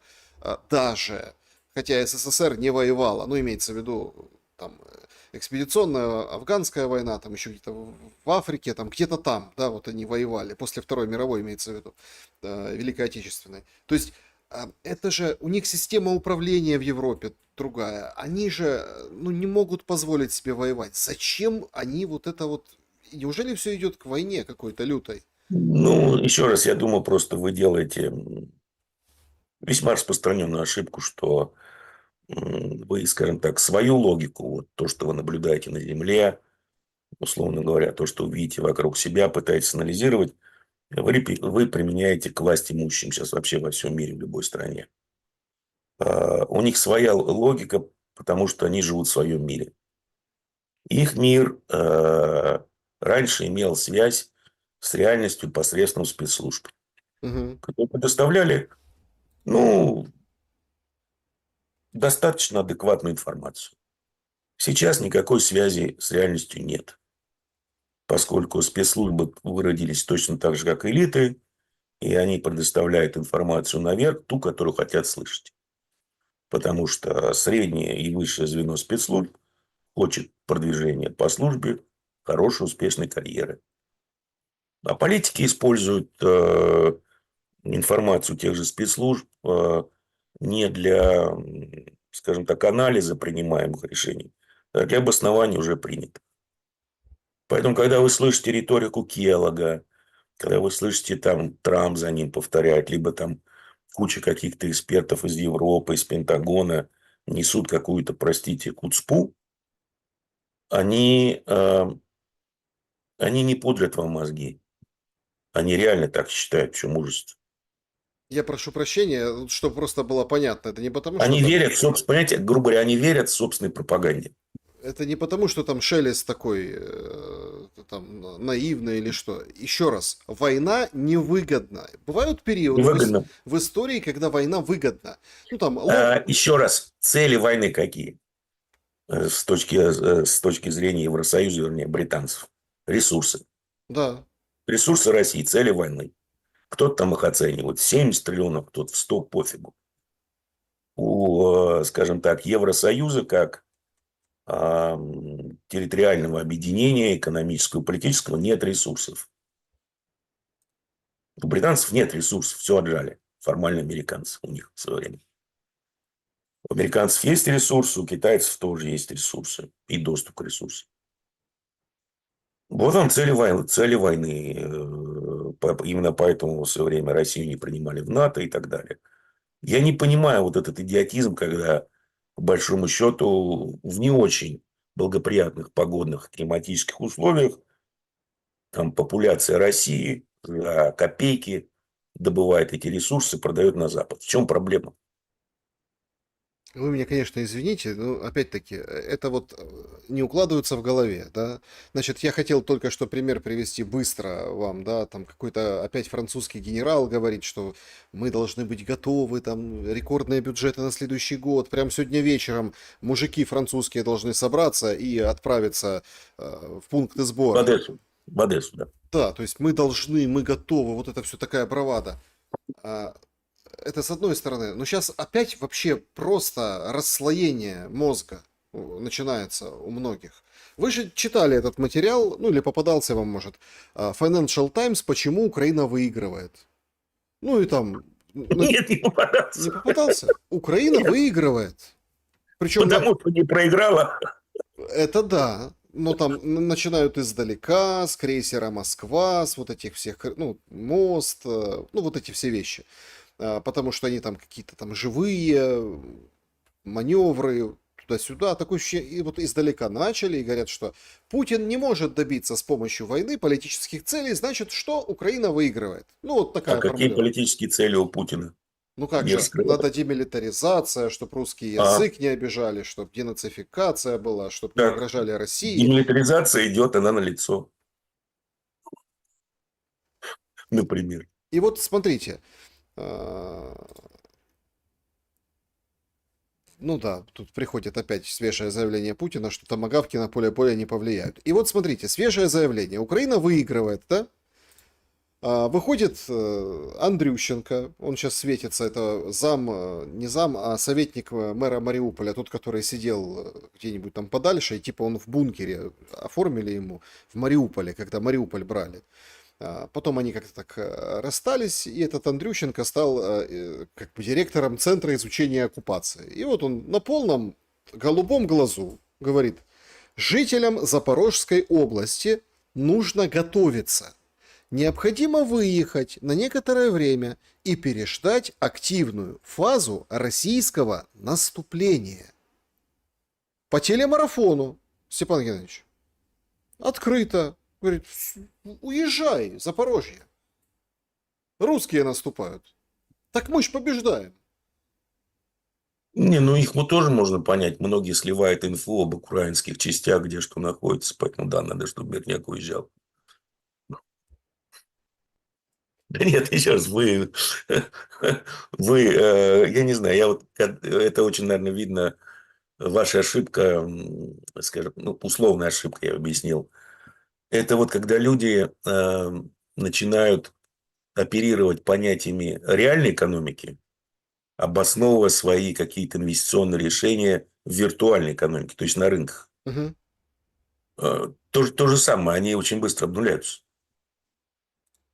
даже. Хотя СССР не воевала. Ну, имеется в виду там экспедиционная афганская война, там еще где-то в Африке, там где-то там, да, вот они воевали. После Второй мировой, имеется в виду, Великой Отечественной. То есть это же у них система управления в Европе другая. Они же, ну, не могут позволить себе воевать. Зачем они вот это вот... Неужели все идет к войне какой-то лютой? Ну, еще раз, я думаю, просто вы делаете весьма распространенную ошибку, что вы, скажем так, свою логику, вот то, что вы наблюдаете на Земле, условно говоря, то, что вы видите вокруг себя, пытаетесь анализировать, вы применяете к власть имущим сейчас вообще во всем мире, в любой стране. У них своя логика, потому что они живут в своем мире. Их мир раньше имел связь с реальностью посредством спецслужб, Мгм. которые предоставляли, ну, достаточно адекватную информацию. Сейчас никакой связи с реальностью нет, поскольку спецслужбы выродились точно так же, как элиты, и они предоставляют информацию наверх, ту, которую хотят слышать. Потому что среднее и высшее звено спецслужб хочет продвижения по службе, хорошей, успешной карьеры. А политики используют информацию тех же спецслужб не для, скажем так, анализа принимаемых решений, а для обоснования уже принятых. Поэтому, когда вы слышите риторику Келлога, когда вы слышите, там Трамп за ним повторяет, либо там куча каких-то экспертов из Европы, из Пентагона несут какую-то, простите, куцпу, они, они не пудрят вам мозги. Они реально так считают, что мужество. Я прошу прощения, чтобы просто было понятно. Это не потому, что Они там... верят, собственно, понимаете, грубо говоря, они верят в собственной пропаганде. Это не потому, что там Шелест такой там наивный или что. Еще раз, война невыгодна. Бывают периоды Невыгодно. в истории, когда война выгодна. Ну там, Еще раз, цели войны какие? С точки зрения Евросоюза, вернее, британцев. Ресурсы. да. Ресурсы России, цели войны. Кто-то там их оценивает в 70 триллионов, кто-то в 100, пофигу. У, скажем так, Евросоюза как территориального объединения, экономического и политического, нет ресурсов. У британцев нет ресурсов, все отжали. Формально американцы у них в свое время. У американцев есть ресурсы, у китайцев тоже есть ресурсы и доступ к ресурсам. Вот вам цели войны. Цели войны. Именно поэтому в свое время Россию не принимали в НАТО и так далее. Я не понимаю вот этот идиотизм, когда, по большому счету, в не очень благоприятных погодных климатических условиях там популяция России за копейки добывает эти ресурсы, продает на Запад. В чем проблема? Вы меня, конечно, извините, но опять-таки, это вот не укладывается в голове, да. Значит, я хотел только что пример привести быстро вам, да, там какой-то опять французский генерал говорит, что мы должны быть готовы, там, рекордные бюджеты на следующий год, прям сегодня вечером мужики французские должны собраться и отправиться в пункты В сбора. Одессу. В Одессу, да. Да, то есть мы должны, мы готовы, вот это все такая бравада. А, Это с одной стороны. Но сейчас опять вообще просто расслоение мозга начинается у многих. Вы же читали этот материал, ну или попадался вам, может, Financial Times, почему Украина выигрывает. Ну и там... Нет, не Не попадался. попадался? Украина Нет, выигрывает. Причем потому что не проиграла. это да. Ну, там начинают издалека, с крейсера «Москва», с вот этих всех, ну, мост, ну, вот эти все вещи. Потому что они там какие-то там живые, маневры, туда-сюда. Такое ощущение, и вот издалека начали и говорят, что Путин не может добиться с помощью войны политических целей, значит, что Украина выигрывает. Ну, вот А такая какие формулировка. политические цели у Путина? Ну как Не же, раскрывай. надо демилитаризация, чтобы русский А, язык не обижали, чтобы денацификация была, чтобы не так, угрожали России. демилитаризация идет, она налицо, например. И вот смотрите, а, ну да, тут приходит опять свежее заявление Путина, что томагавки на поле боя не повлияют. И вот смотрите, свежее заявление. Украина выигрывает, да? Выходит Андрющенко, он сейчас светится, это зам, не зам, а советник мэра Мариуполя, тот, который сидел где-нибудь там подальше, и типа он в бункере, оформили ему в Мариуполе, когда Мариуполь брали. Потом они как-то так расстались, и этот Андрющенко стал как бы директором Центра изучения оккупации. И вот он на полном голубом глазу говорит, жителям Запорожской области нужно готовиться. Необходимо выехать на некоторое время и переждать активную фазу российского наступления. По телемарафону, Степан Геннадьевич, открыто. Говорит, уезжай, Запорожье. Русские наступают. Так мы ж побеждаем. Не, ну их тоже можно понять. Многие сливают инфу об украинских частях, где что находится. Поэтому да, надо, чтобы мирняк уезжал. Да нет, еще раз, я не знаю, это очень, наверное, видно, ваша ошибка, скажем, ну, условная ошибка, я объяснил. Это вот когда люди начинают оперировать понятиями реальной экономики, обосновывая свои какие-то инвестиционные решения в виртуальной экономике, то есть на рынках. Угу. То же самое, они очень быстро обнуляются.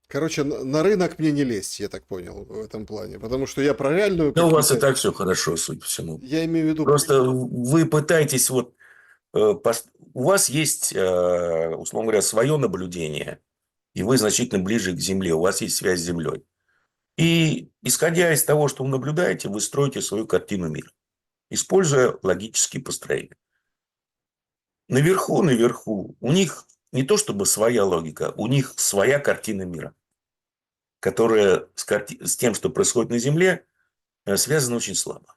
Короче, на рынок мне не лезть, я так понял, в этом плане. Потому что я про реальную Да у вас и какие-то... так все хорошо, судя по всему. Я имею в виду... Просто вы пытаетесь вот... У вас есть, условно говоря, свое наблюдение, и вы значительно ближе к Земле, у вас есть связь с Землей. И исходя из того, что вы наблюдаете, вы строите свою картину мира, используя логические построения. Наверху, у них не то чтобы своя логика, у них своя картина мира, которая с тем, что происходит на Земле, связана очень слабо.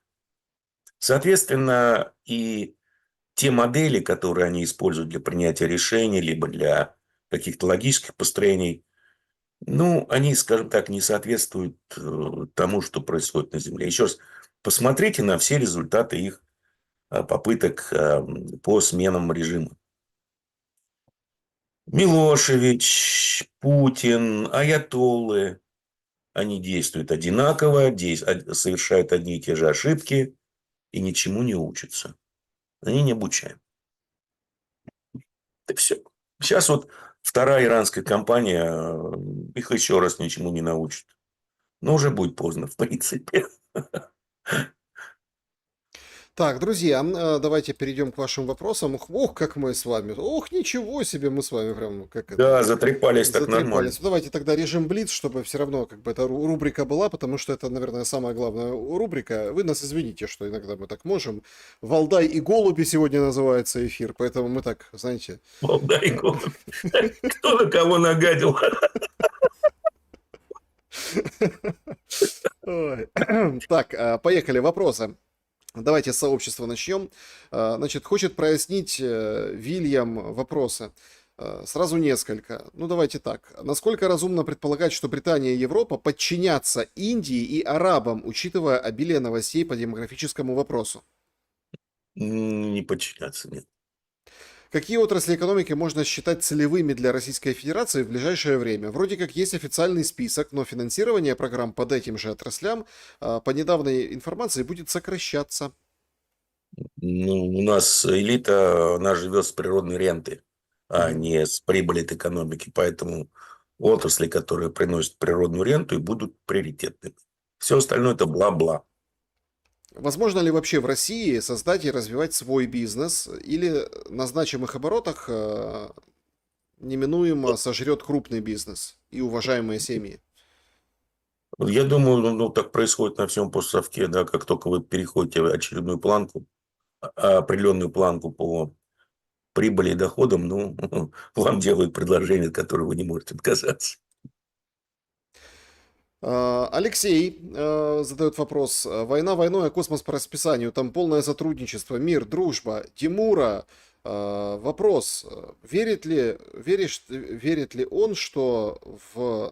Соответственно, и те модели, которые они используют для принятия решений, либо для каких-то логических построений, ну, они, скажем так, не соответствуют тому, что происходит на Земле. Еще раз, посмотрите на все результаты их попыток по сменам режима. Милошевич, Путин, аятоллы, они действуют одинаково, совершают одни и те же ошибки и ничему не учатся. Они не обучаемы. Это все. Сейчас вот вторая иранская компания их еще раз ничему не научит. Но уже будет поздно, в принципе. Так, друзья, давайте перейдем к вашим вопросам. Ох, как мы с вами. Ох, ничего себе, мы с вами прям как это Да, затрепались так нормально. затрепались. Давайте тогда режим Блиц, чтобы все равно как бы эта рубрика была, потому что это, наверное, самая главная рубрика. Вы нас извините, что иногда мы так можем. Валдай и голуби сегодня называется эфир, поэтому мы так, знаете... Дай голубь. Кто на кого нагадил? Ой. Так, поехали, вопросы. Давайте с сообщества начнем. Значит, хочет прояснить Вильям вопросы. Сразу несколько. Ну, давайте так. Насколько разумно предполагать, что Британия и Европа подчинятся Индии и арабам, учитывая обилие новостей по демографическому вопросу? Не подчиняться, нет. Какие отрасли экономики можно считать целевыми для Российской Федерации в ближайшее время? Вроде как есть официальный список, но финансирование программ под этим же отраслям, по недавней информации, будет сокращаться. Ну, у нас элита, она живет с природной ренты, а Мгм. не с прибыли от экономики. Поэтому отрасли, которые приносят природную ренту, и будут приоритетными. Все остальное – это бла-бла. Возможно ли вообще в России создать и развивать свой бизнес, или на значимых оборотах неминуемо сожрет крупный бизнес и уважаемые семьи? Я думаю, ну, так происходит на всем постсовке, да, как только вы переходите очередную планку, определенную планку по прибыли и доходам, ну, вам делают предложение, от которого вы не можете отказаться. Алексей задает вопрос. Война войной, а космос по расписанию. Там полное сотрудничество, мир, дружба. Тимура. Вопрос. Верит ли он, что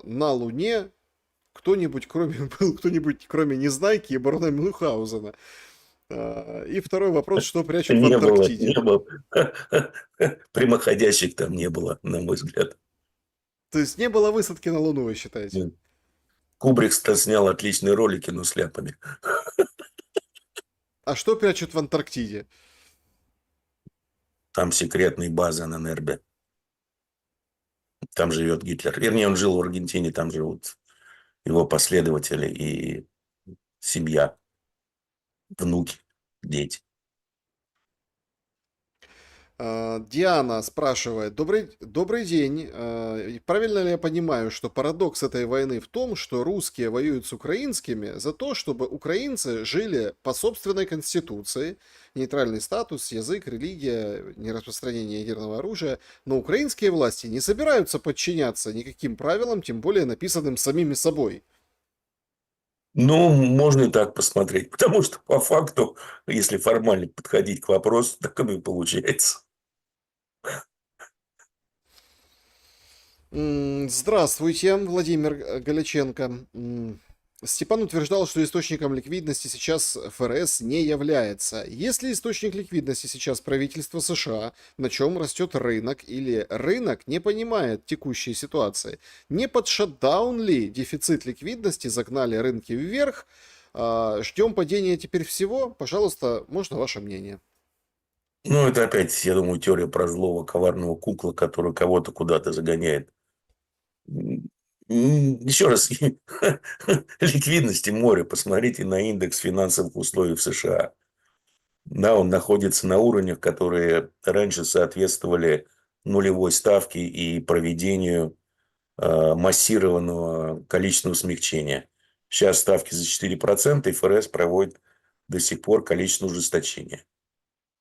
на Луне кто-нибудь, был кто-нибудь, кроме Незнайки и барона Мюнхгаузена? И второй вопрос. Что прячут в Не было, Антарктиде? не было. Прямоходящих там не было, на мой взгляд. То есть не было высадки на Луну, вы считаете? Кубрик-то снял отличные ролики, но с ляпами. А что прячут в Антарктиде? Там секретные базы на Нербе. Там живет Гитлер. Вернее, он жил в Аргентине, там живут его последователи и семья, внуки, дети. Диана спрашивает, добрый день. Правильно ли я понимаю, что парадокс этой войны в том, что русские воюют с украинскими за то, чтобы украинцы жили по собственной конституции, нейтральный статус, язык, религия, нераспространение ядерного оружия, но украинские власти не собираются подчиняться никаким правилам, тем более написанным самими собой? Ну, можно и так посмотреть. Потому что по факту, если формально подходить к вопросу, так оно и получается. Здравствуйте, Владимир Галиченко. Степан утверждал, что источником ликвидности сейчас ФРС не является. Если источник ликвидности сейчас правительство США, на чем растет рынок, или рынок не понимает текущей ситуации, не под шатдаун ли дефицит ликвидности загнали рынки вверх? Ждем падения теперь всего? Пожалуйста, можно ваше мнение? Ну, это опять, я думаю, теория про злого коварного кукла, который кого-то куда-то загоняет. Еще раз, ликвидности море. Посмотрите на индекс финансовых условий в США. Да, он находится на уровнях, которые раньше соответствовали нулевой ставке и проведению массированного количественного смягчения. Сейчас ставки за 4%, и ФРС проводит до сих пор количественное ужесточение.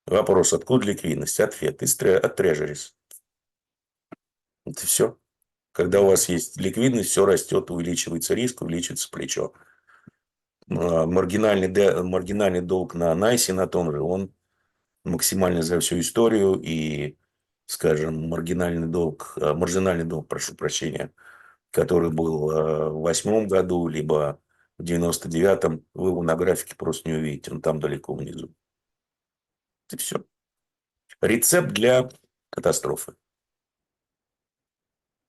Вопрос, откуда ликвидность? Ответ, от трежерис. Это все. Когда у вас есть ликвидность, все растет, увеличивается риск, увеличивается плечо. Маргинальный долг на Найсе, на том же, он максимальный за всю историю. И, скажем, маржинальный долг, прошу прощения, который был в 2008 году, либо в 99-м, вы его на графике просто не увидите. Он там далеко внизу. Это все. Рецепт для катастрофы.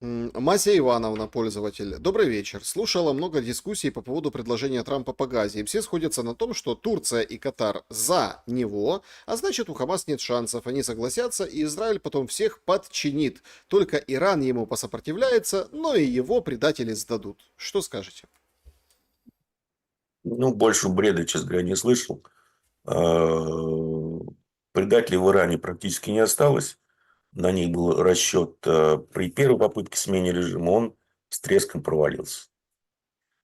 Мася Ивановна, пользователь. Добрый вечер. Слушала много дискуссий по поводу предложения Трампа по Газе. И все сходятся на том, что Турция и Катар за него, а значит у Хамас нет шансов. Они согласятся, и Израиль потом всех подчинит. Только Иран ему посопротивляется, но и его предатели сдадут. Что скажете? Ну, больше бреда, честно говоря, не слышал. Предателей в Иране практически не осталось. На них был расчет при первой попытке смены режима, он с треском провалился.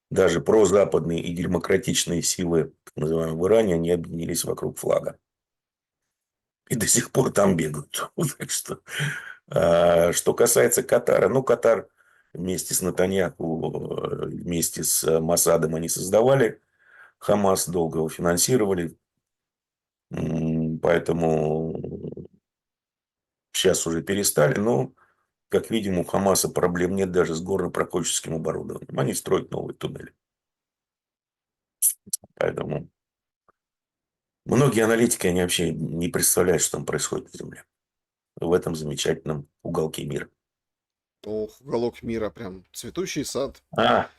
Даже прозападные и демократичные силы, так называемые, в Иране, они объединились вокруг флага. И до сих пор там бегают. Так что, что касается Катара, ну, Катар вместе с Нетаньяху, вместе с Масадом они создавали Хамас, долго его финансировали. Поэтому сейчас уже перестали. Но, как видим, у Хамаса проблем нет даже с горно-проходческим оборудованием. Они строят новые туннели. Поэтому многие аналитики, они вообще не представляют, что там происходит на Земле. В этом замечательном уголке мира. Ох, уголок мира, прям цветущий сад.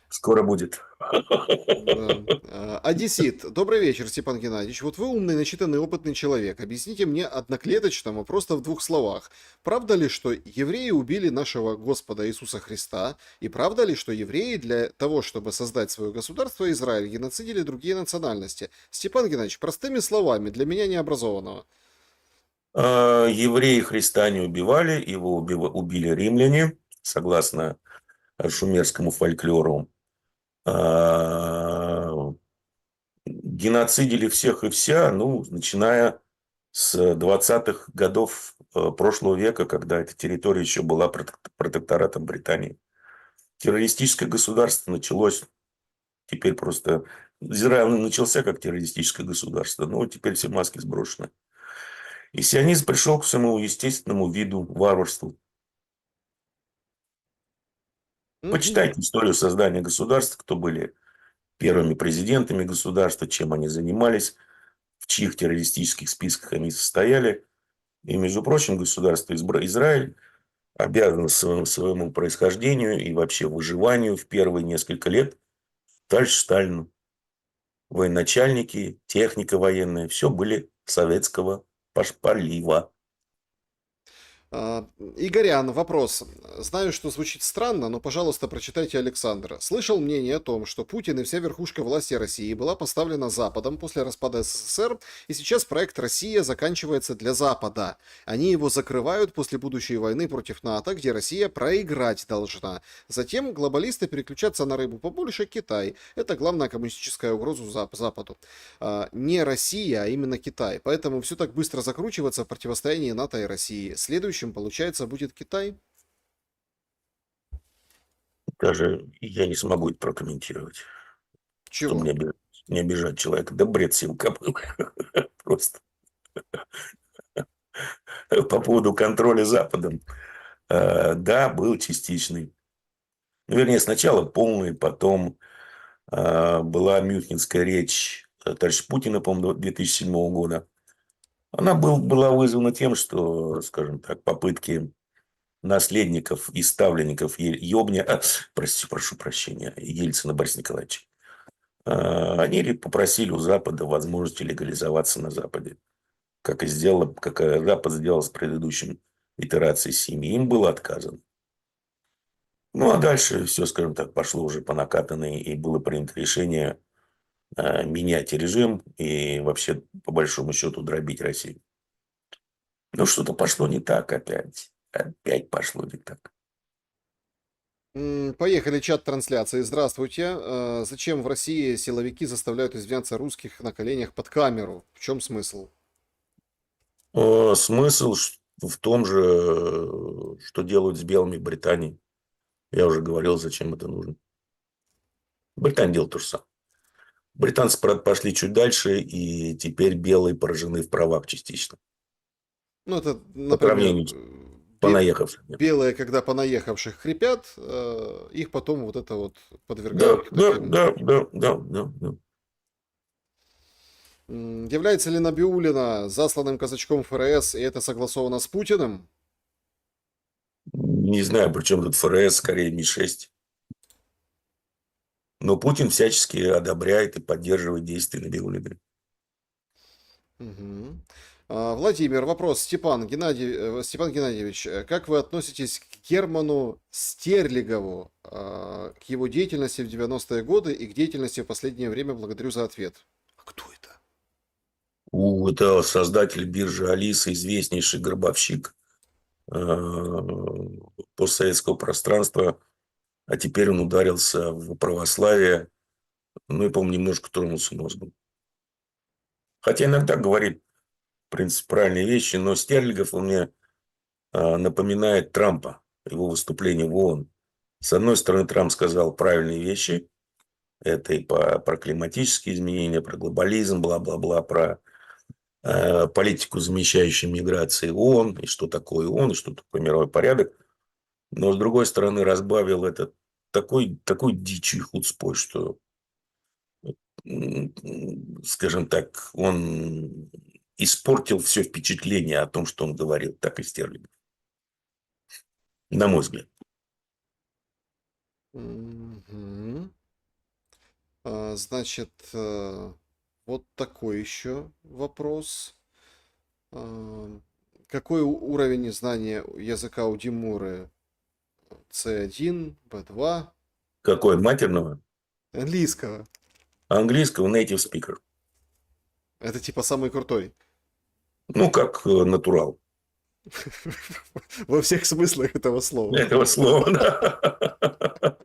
Скоро будет. Да. Одессит. Добрый вечер, Степан Геннадьевич. Вот вы умный, начитанный, опытный человек. Объясните мне одноклеточному, просто в двух словах. Правда ли, что евреи убили нашего Господа Иисуса Христа? И правда ли, что евреи для того, чтобы создать свое государство Израиль, геноцидили другие национальности? Степан Геннадьевич, простыми словами, для меня необразованного. Евреи Христа не убивали, его убили римляне, согласно шумерскому фольклору. А, Геноцидили всех и вся, ну, начиная с 20-х годов прошлого века, когда эта территория еще была протекторатом Британии. Террористическое государство началось, теперь просто... Израиль начался как террористическое государство, но теперь все маски сброшены. И сионизм пришел к своему естественному виду варварству. Мгм. Почитайте историю создания государства, кто были первыми президентами государства, чем они занимались, в чьих террористических списках они состояли. И, между прочим, государство Израиль обязано своему происхождению и вообще выживанию в первые несколько лет дальше Сталину. Военачальники, техника военная, все были советского полива. Игорян, вопрос. Знаю, что звучит странно, но, пожалуйста, прочитайте Александра. Слышал мнение о том, что Путин и вся верхушка власти России была поставлена Западом после распада СССР, и сейчас проект «Россия» заканчивается для Запада. Они его закрывают после будущей войны против НАТО, где Россия проиграть должна. Затем глобалисты переключатся на рыбу побольше, Китай. Это главная коммунистическая угроза Западу. Не Россия, а именно Китай. Поэтому все так быстро закручивается в противостоянии НАТО и России. Следующим, получается, будет Китай. Даже я не смогу это прокомментировать, чтобы Чего? не обижать человека. Да бред сил кобыл. Просто по поводу контроля Западом. Да, был частичный. Ну, вернее, сначала полный, потом была Мюнхенская речь товарища Путина, по-моему, 2007 года. Она была вызвана тем, что, скажем так, попытки наследников и ставленников Ёбня, прошу прощения, Ельцина Бориса Николаевича, они попросили у Запада возможности легализоваться на Западе, как Запад сделал с предыдущим итерацией семьи. Им было отказано. Ну, а дальше все, скажем так, пошло уже по накатанной, и было принято решение менять режим и вообще, по большому счету, дробить Россию. Но что-то пошло не так опять. Опять пошло не так. Поехали, чат трансляции. Здравствуйте. Зачем в России силовики заставляют извиняться русских на коленях под камеру? В чем смысл? Смысл в том же, что делают с белыми в Британии. Я уже говорил, зачем это нужно. Британия делает то же самое. Британцы, правда, пошли чуть дальше, и теперь белые поражены в правах частично. Ну, это, По например, сравнению с понаехавшими. белые, когда понаехавших хрипят, их потом вот это вот Да, подвергают да, таким. да, да, да, да, да. Является ли Набиуллина засланным казачком ФРС, и это согласовано с Путиным? Не знаю, при чем тут ФРС, скорее Ми-6. Но Путин всячески одобряет и поддерживает действия Набиуллиной. Мгм. Владимир, вопрос. Степан Геннадьевич, как вы относитесь к Герману Стерлигову, к его деятельности в 90-е годы и к деятельности в последнее время? Благодарю за ответ. А кто это? Это создатель биржи Алиса, известнейший гробовщик постсоветского пространства. А теперь он ударился в православие. Ну, и, по-моему, немножко тронулся мозгом. Хотя иногда говорит, в принципе, правильные вещи, но Стерлигов он мне напоминает Трампа, его выступление в ООН. С одной стороны, Трамп сказал правильные вещи. Это и про климатические изменения, про глобализм, бла-бла-бла, про политику замещающей миграции ООН, и что такое ООН, и что такое мировой порядок. Но, с другой стороны, разбавил это такой дичью и хуцпой, что, скажем так, он испортил все впечатление о том, что он говорил, так и Стерлигов. На мой взгляд. Мгм. Значит, вот такой еще вопрос. А, Какой уровень знания языка у Димуры? C1, B2, Какой матерного? английского. Английского native speaker. Это типа самый крутой. Ну, как натурал. Во всех смыслах этого слова. Этого слова, да.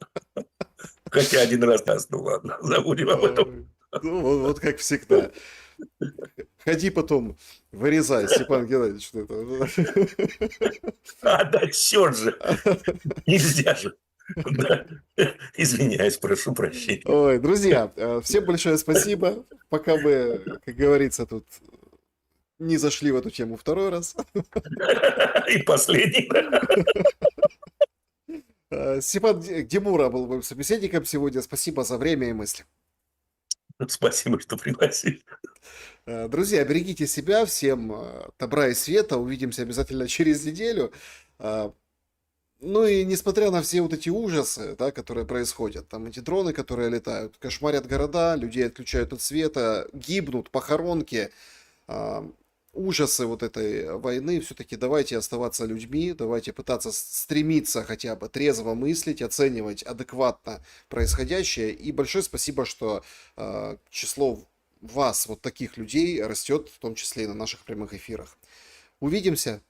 Хотя один раз даст, ну ладно, забудем об этом. Ну, вот как всегда. Ходи потом, вырезай, Степан Геннадьевич, что это. Да черт же, нельзя же. Да. Извиняюсь, прошу прощения. Ой, друзья, всем большое спасибо. Пока мы, как говорится, тут не зашли в эту тему второй раз. И последний. Степан Димура был моим собеседником сегодня. Спасибо за время и мысли. Спасибо, что пригласили. Друзья, берегите себя, всем добра и света. Увидимся обязательно через неделю. Ну и несмотря на все вот эти ужасы, да, которые происходят, там эти дроны, которые летают, кошмарят города, людей отключают от света, гибнут, похоронки, ужасы вот этой войны, все-таки давайте оставаться людьми, давайте пытаться стремиться хотя бы трезво мыслить, оценивать адекватно происходящее. И большое спасибо, что число вас, вот таких людей, растет, в том числе и на наших прямых эфирах. Увидимся.